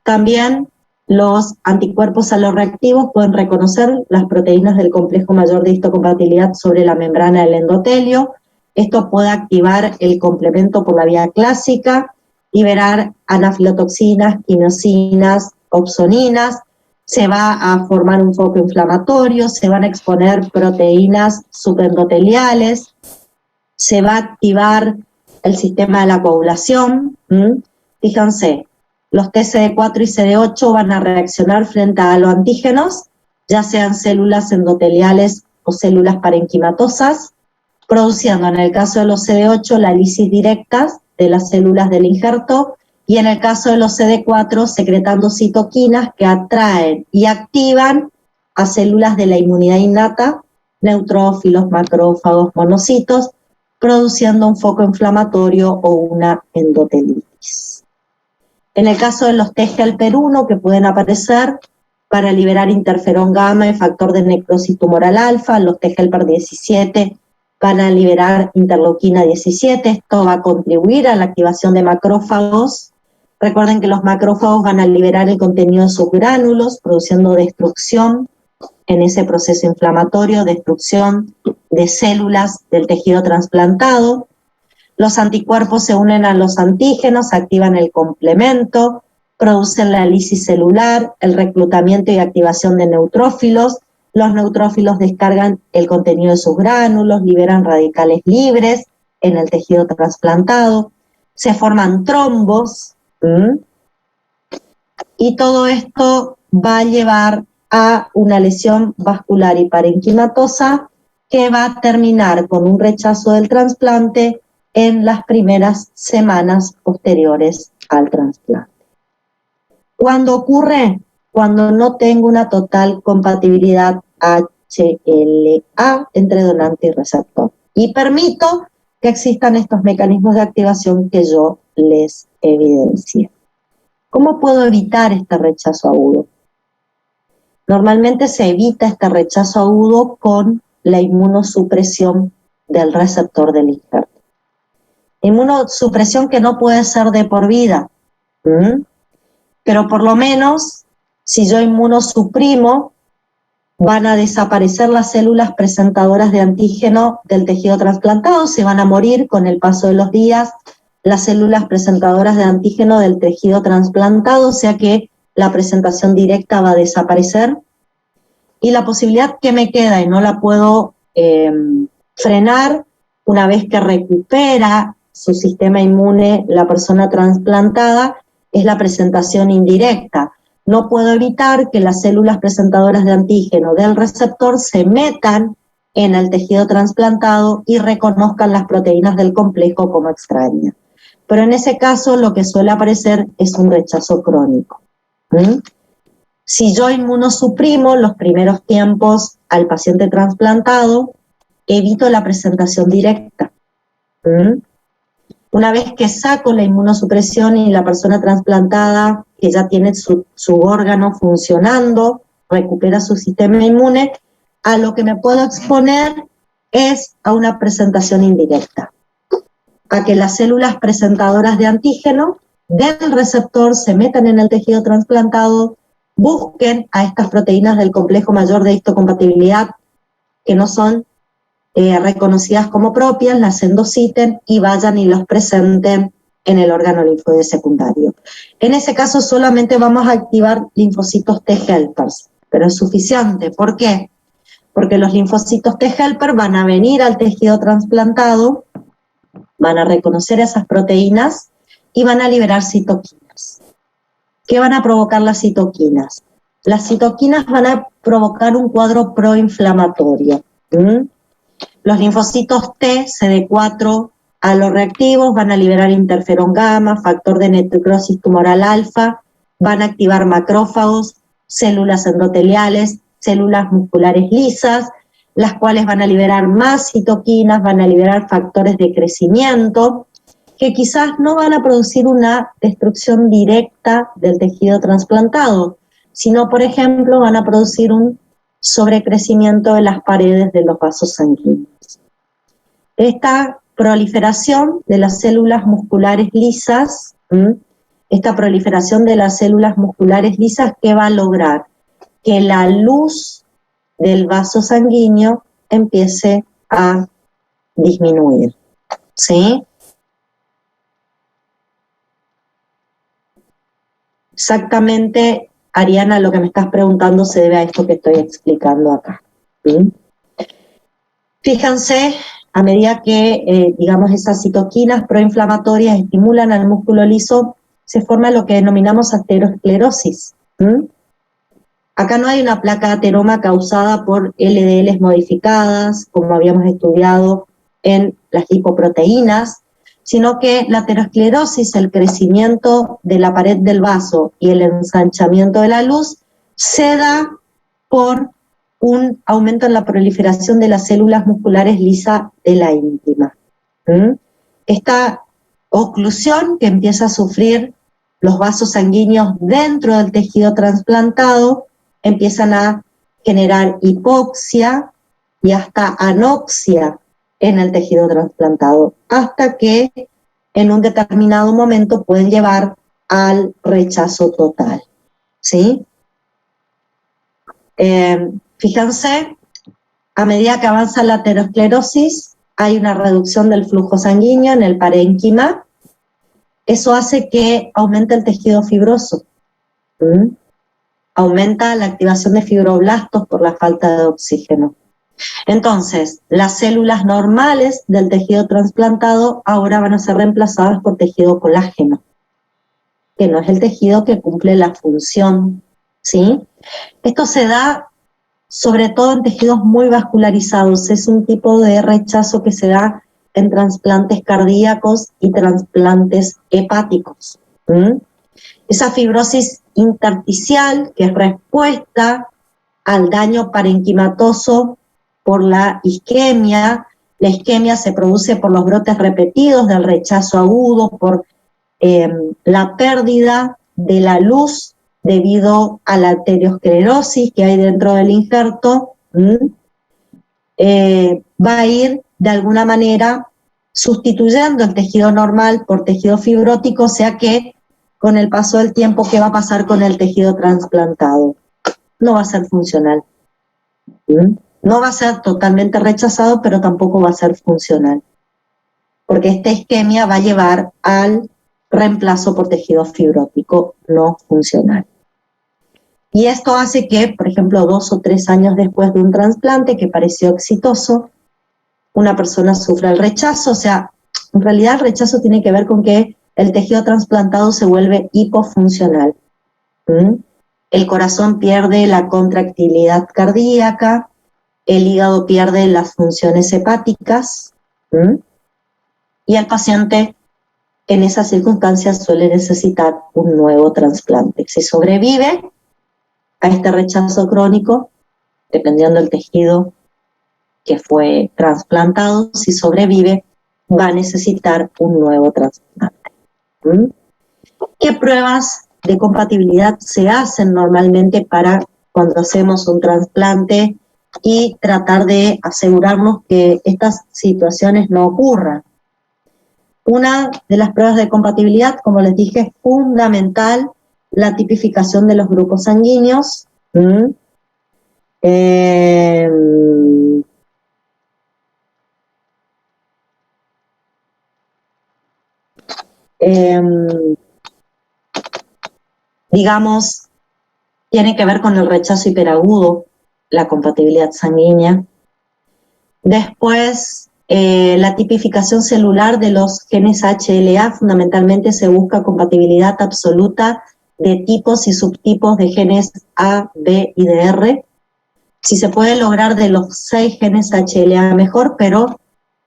También los anticuerpos aloreactivos pueden reconocer las proteínas del complejo mayor de histocompatibilidad sobre la membrana del endotelio. Esto puede activar el complemento por la vía clásica, liberar anafilotoxinas, quinosinas, opsoninas, se va a formar un foco inflamatorio, se van a exponer proteínas subendoteliales, se va a activar el sistema de la coagulación. Fíjense, los TCD4 y CD8 van a reaccionar frente a los antígenos, ya sean células endoteliales o células parenquimatosas, produciendo en el caso de los CD8 la lisis directa de las células del injerto, y en el caso de los CD4 secretando citoquinas que atraen y activan a células de la inmunidad innata, neutrófilos, macrófagos, monocitos, produciendo un foco inflamatorio o una endotelitis. En el caso de los T-helper1 que pueden aparecer para liberar interferón gamma y factor de necrosis tumoral alfa, los T-helper 17 van a liberar interleuquina 17, esto va a contribuir a la activación de macrófagos. Recuerden que los macrófagos van a liberar el contenido de sus gránulos, produciendo destrucción en ese proceso inflamatorio, destrucción de células del tejido trasplantado. Los anticuerpos se unen a los antígenos, activan el complemento, producen la lisis celular, el reclutamiento y activación de neutrófilos. Los neutrófilos descargan el contenido de sus gránulos, liberan radicales libres en el tejido trasplantado, se forman trombos, y todo esto va a llevar a una lesión vascular y parenquimatosa que va a terminar con un rechazo del trasplante en las primeras semanas posteriores al trasplante. ¿Cuándo ocurre? Cuando no tengo una total compatibilidad HLA entre donante y receptor. Y permito que existan estos mecanismos de activación que yo les evidencié. ¿Cómo puedo evitar este rechazo agudo? Normalmente se evita este rechazo agudo con la inmunosupresión del receptor del injerto. Inmunosupresión que no puede ser de por vida, pero por lo menos si yo inmunosuprimo, van a desaparecer las células presentadoras de antígeno del tejido trasplantado, se van a morir con el paso de los días las células presentadoras de antígeno del tejido trasplantado, o sea que la presentación directa va a desaparecer, y la posibilidad que me queda y no la puedo frenar una vez que recupera su sistema inmune la persona trasplantada es la presentación indirecta. No puedo evitar que las células presentadoras de antígeno del receptor se metan en el tejido trasplantado y reconozcan las proteínas del complejo como extrañas. Pero en ese caso lo que suele aparecer es un rechazo crónico. Si yo inmunosuprimo los primeros tiempos al paciente trasplantado, evito la presentación directa. Una vez que saco la inmunosupresión y la persona trasplantada, que ya tiene su órgano funcionando, recupera su sistema inmune, a lo que me puedo exponer es a una presentación indirecta, a que las células presentadoras de antígeno del receptor se metan en el tejido trasplantado, busquen a estas proteínas del complejo mayor de histocompatibilidad que no son reconocidas como propias, las endociten y vayan y los presenten en el órgano linfoide secundario. En ese caso solamente vamos a activar linfocitos T-helpers, pero es suficiente. ¿Por qué? Porque los linfocitos T-helper van a venir al tejido trasplantado, van a reconocer esas proteínas y van a liberar citoquinas. ¿Qué van a provocar las citoquinas? Las citoquinas van a provocar un cuadro proinflamatorio. Los linfocitos T, CD4 aloreactivos, van a liberar interferón gamma, factor de necrosis tumoral alfa, van a activar macrófagos, células endoteliales, células musculares lisas, las cuales van a liberar más citoquinas, van a liberar factores de crecimiento, que quizás no van a producir una destrucción directa del tejido trasplantado, sino, por ejemplo, van a producir un sobrecrecimiento de las paredes de los vasos sanguíneos. Esta proliferación de las células musculares lisas, esta proliferación de las células musculares lisas, ¿qué va a lograr? Que la luz del vaso sanguíneo empiece a disminuir, ¿sí? Exactamente Ariana, lo que me estás preguntando se debe a esto que estoy explicando acá. ¿Sí? Fíjense, a medida que, digamos, esas citoquinas proinflamatorias estimulan al músculo liso, se forma lo que denominamos aterosclerosis. ¿Sí? Acá no hay una placa de ateroma causada por LDLs modificadas, como habíamos estudiado en las lipoproteínas, sino que la aterosclerosis, el crecimiento de la pared del vaso y el ensanchamiento de la luz, se da por un aumento en la proliferación de las células musculares lisas de la íntima. Esta oclusión que empieza a sufrir los vasos sanguíneos dentro del tejido trasplantado empiezan a generar hipoxia y hasta anoxia en el tejido trasplantado, hasta que en un determinado momento pueden llevar al rechazo total. ¿Sí? Fíjense, a medida que avanza la aterosclerosis, hay una reducción del flujo sanguíneo en el parénquima. Eso hace que aumente el tejido fibroso. Aumenta la activación de fibroblastos por la falta de oxígeno. Entonces, las células normales del tejido trasplantado ahora van a ser reemplazadas por tejido colágeno, que no es el tejido que cumple la función, ¿sí? Esto se da sobre todo en tejidos muy vascularizados, es un tipo de rechazo que se da en trasplantes cardíacos y trasplantes hepáticos. Esa fibrosis intersticial, que es respuesta al daño parenquimatoso por la isquemia se produce por los brotes repetidos del rechazo agudo, por la pérdida de la luz debido a la arteriosclerosis que hay dentro del injerto, va a ir de alguna manera sustituyendo el tejido normal por tejido fibrótico, o sea que con el paso del tiempo, ¿qué va a pasar con el tejido trasplantado? No va a ser funcional. No va a ser totalmente rechazado, pero tampoco va a ser funcional. Porque esta isquemia va a llevar al reemplazo por tejido fibrótico no funcional. Y esto hace que, por ejemplo, 2 o 3 años después de un trasplante que pareció exitoso, una persona sufra el rechazo. O sea, en realidad el rechazo tiene que ver con que el tejido trasplantado se vuelve hipofuncional. El corazón pierde la contractilidad cardíaca, el hígado pierde las funciones hepáticas, y el paciente en esas circunstancias suele necesitar un nuevo trasplante. Si sobrevive a este rechazo crónico, dependiendo del tejido que fue trasplantado, si sobrevive, va a necesitar un nuevo trasplante. ¿Qué pruebas de compatibilidad se hacen normalmente para cuando hacemos un trasplante y tratar de asegurarnos que estas situaciones no ocurran? Una de las pruebas de compatibilidad, como les dije, es fundamental la tipificación de los grupos sanguíneos. Digamos, tiene que ver con el rechazo hiperagudo, la compatibilidad sanguínea. Después, la tipificación celular de los genes HLA, fundamentalmente se busca compatibilidad absoluta de tipos y subtipos de genes A, B y DR. Si se puede lograr de los 6 genes HLA mejor, pero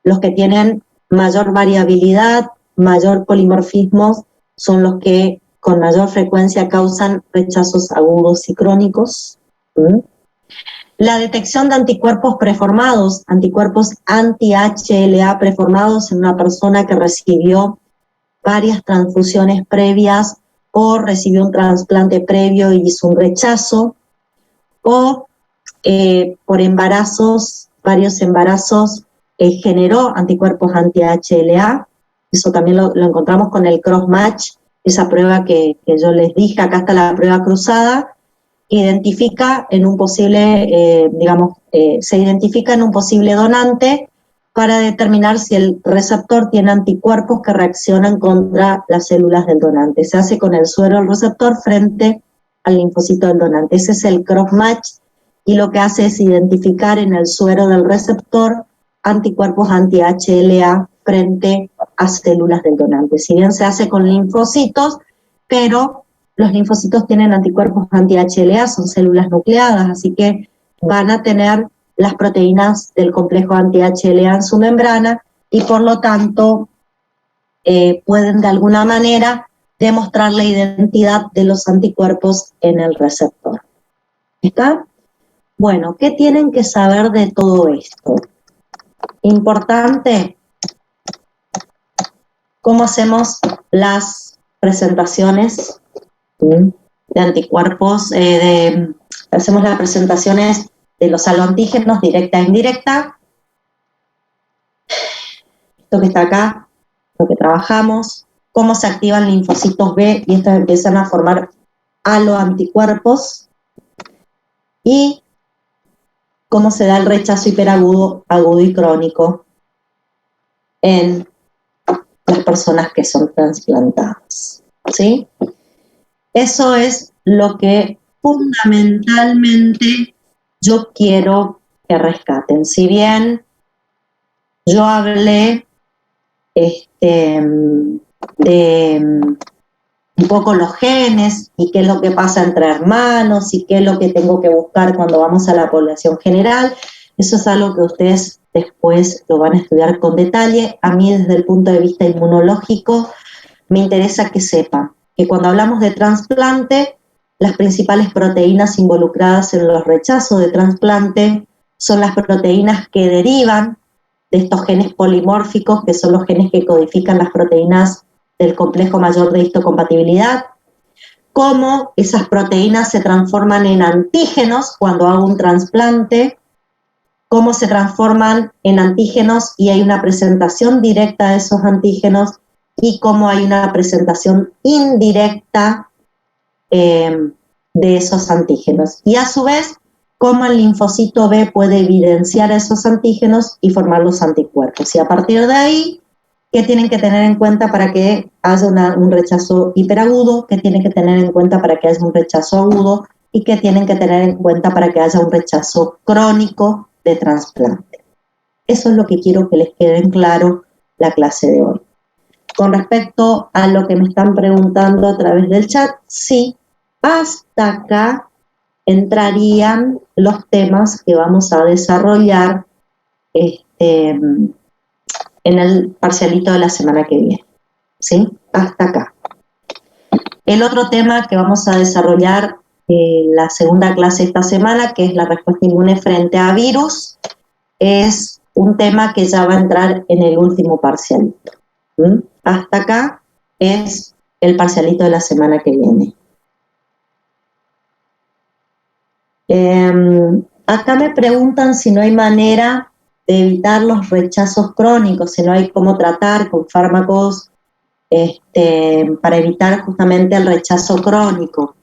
los que tienen mayor variabilidad, mayor polimorfismo, son los que con mayor frecuencia causan rechazos agudos y crónicos. La detección de anticuerpos preformados, anticuerpos anti-HLA preformados en una persona que recibió varias transfusiones previas o recibió un trasplante previo y hizo un rechazo, o por embarazos, varios embarazos, generó anticuerpos anti-HLA. Eso también lo encontramos con el cross-match, esa prueba que yo les dije. Acá está la prueba cruzada, identifica en un posible, se identifica en un posible donante para determinar si el receptor tiene anticuerpos que reaccionan contra las células del donante. Se hace con el suero del receptor frente al linfocito del donante. Ese es el cross-match y lo que hace es identificar en el suero del receptor anticuerpos anti-HLA frente a células del donante. Si bien se hace con linfocitos, pero los linfocitos tienen anticuerpos anti-HLA, son células nucleadas, así que van a tener las proteínas del complejo anti-HLA en su membrana y por lo tanto pueden de alguna manera demostrar la identidad de los anticuerpos en el receptor. ¿Está? Bueno, ¿qué tienen que saber de todo esto? Importante, cómo hacemos las presentaciones de anticuerpos, hacemos las presentaciones de los aloantígenos directa e indirecta. Esto que está acá, lo que trabajamos, cómo se activan linfocitos B y estos empiezan a formar aloanticuerpos y cómo se da el rechazo hiperagudo, agudo y crónico en las personas que son trasplantadas, ¿sí? Eso es lo que fundamentalmente yo quiero que rescaten. Si bien yo hablé de un poco los genes y qué es lo que pasa entre hermanos y qué es lo que tengo que buscar cuando vamos a la población general, eso es algo que ustedes después lo van a estudiar con detalle. A mí desde el punto de vista inmunológico me interesa que sepan que cuando hablamos de trasplante, las principales proteínas involucradas en los rechazos de trasplante son las proteínas que derivan de estos genes polimórficos, que son los genes que codifican las proteínas del complejo mayor de histocompatibilidad, cómo esas proteínas se transforman en antígenos cuando hago un trasplante, cómo se transforman en antígenos y hay una presentación directa de esos antígenos y cómo hay una presentación indirecta de esos antígenos. Y a su vez, cómo el linfocito B puede evidenciar esos antígenos y formar los anticuerpos. Y a partir de ahí, ¿qué tienen que tener en cuenta para que haya un rechazo hiperagudo? ¿Qué tienen que tener en cuenta para que haya un rechazo agudo? ¿Y qué tienen que tener en cuenta para que haya un rechazo crónico de trasplante? Eso es lo que quiero que les quede en claro la clase de hoy. Con respecto a lo que me están preguntando a través del chat, sí, hasta acá entrarían los temas que vamos a desarrollar en el parcialito de la semana que viene, ¿sí? Hasta acá. El otro tema que vamos a desarrollar la segunda clase esta semana, que es la respuesta inmune frente a virus, es un tema que ya va a entrar en el último parcialito. Hasta acá es el parcialito de la semana que viene. Acá me preguntan si no hay manera de evitar los rechazos crónicos, si no hay cómo tratar con fármacos para evitar justamente el rechazo crónico.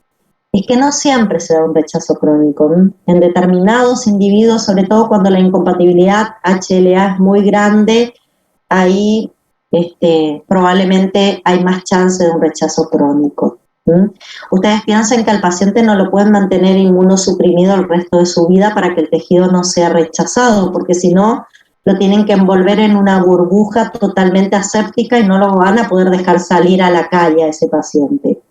Es que no siempre se da un rechazo crónico. En determinados individuos, sobre todo cuando la incompatibilidad HLA es muy grande, ahí probablemente hay más chance de un rechazo crónico. Ustedes piensan que al paciente no lo pueden mantener inmunosuprimido el resto de su vida para que el tejido no sea rechazado, porque si no, lo tienen que envolver en una burbuja totalmente aséptica y no lo van a poder dejar salir a la calle a ese paciente.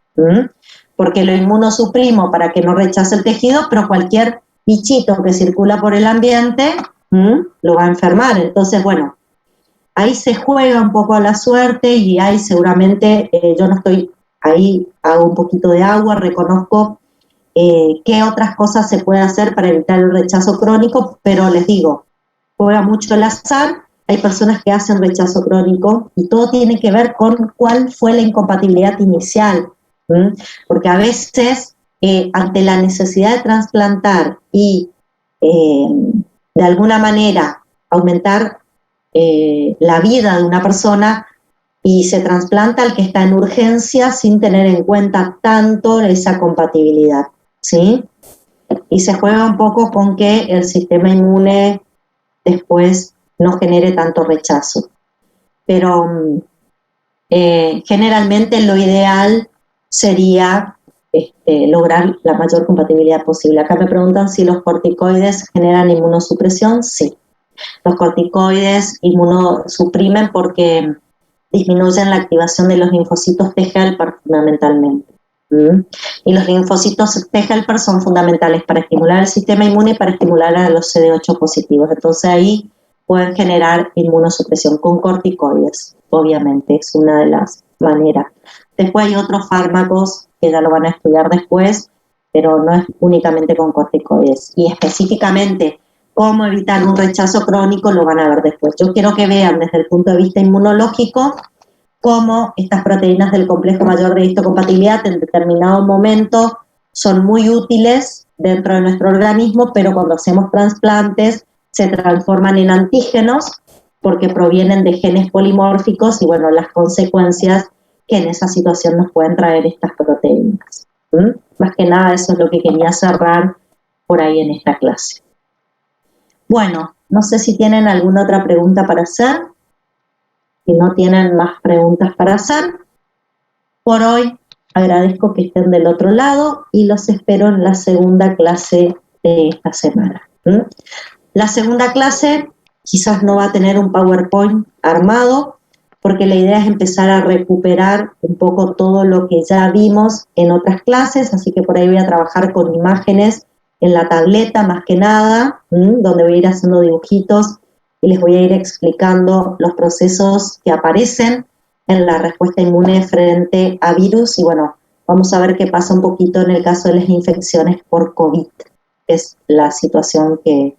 Porque lo inmunosuprimo para que no rechace el tejido, pero cualquier bichito que circula por el ambiente lo va a enfermar. Entonces, bueno, ahí se juega un poco a la suerte y ahí seguramente, yo no estoy ahí, hago un poquito de agua, reconozco qué otras cosas se puede hacer para evitar el rechazo crónico, pero les digo, juega mucho el azar, hay personas que hacen rechazo crónico y todo tiene que ver con cuál fue la incompatibilidad inicial, porque a veces ante la necesidad de trasplantar y de alguna manera aumentar la vida de una persona y se trasplanta al que está en urgencia sin tener en cuenta tanto esa compatibilidad, ¿sí? Y se juega un poco con que el sistema inmune después no genere tanto rechazo. Pero generalmente lo ideal sería lograr la mayor compatibilidad posible. Acá me preguntan si los corticoides generan inmunosupresión. Sí, los corticoides inmunosuprimen porque disminuyen la activación de los linfocitos T helper fundamentalmente. ¿Mm? Y los linfocitos T helper son fundamentales para estimular el sistema inmune y para estimular a los CD8 positivos. Entonces ahí pueden generar inmunosupresión con corticoides, obviamente, es una de las maneras. Después hay otros fármacos que ya lo van a estudiar después, pero no es únicamente con corticoides. Y específicamente cómo evitar un rechazo crónico lo van a ver después. Yo quiero que vean desde el punto de vista inmunológico cómo estas proteínas del complejo mayor de histocompatibilidad en determinado momento son muy útiles dentro de nuestro organismo, pero cuando hacemos trasplantes se transforman en antígenos porque provienen de genes polimórficos y bueno, las consecuencias que en esa situación nos pueden traer estas proteínas. Más que nada eso es lo que quería cerrar por ahí en esta clase. Bueno, no sé si tienen alguna otra pregunta para hacer. Si no tienen más preguntas para hacer, por hoy agradezco que estén del otro lado y los espero en la segunda clase de esta semana. La segunda clase quizás no va a tener un PowerPoint armado, porque la idea es empezar a recuperar un poco todo lo que ya vimos en otras clases, así que por ahí voy a trabajar con imágenes en la tableta más que nada, donde voy a ir haciendo dibujitos y les voy a ir explicando los procesos que aparecen en la respuesta inmune frente a virus y bueno, vamos a ver qué pasa un poquito en el caso de las infecciones por COVID, que es la situación que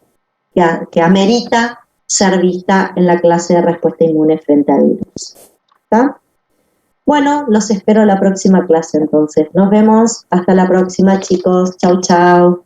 amerita ser vista en la clase de respuesta inmune frente a virus. ¿Está? Bueno, los espero la próxima clase entonces. Nos vemos. Hasta la próxima, chicos. Chau, chau.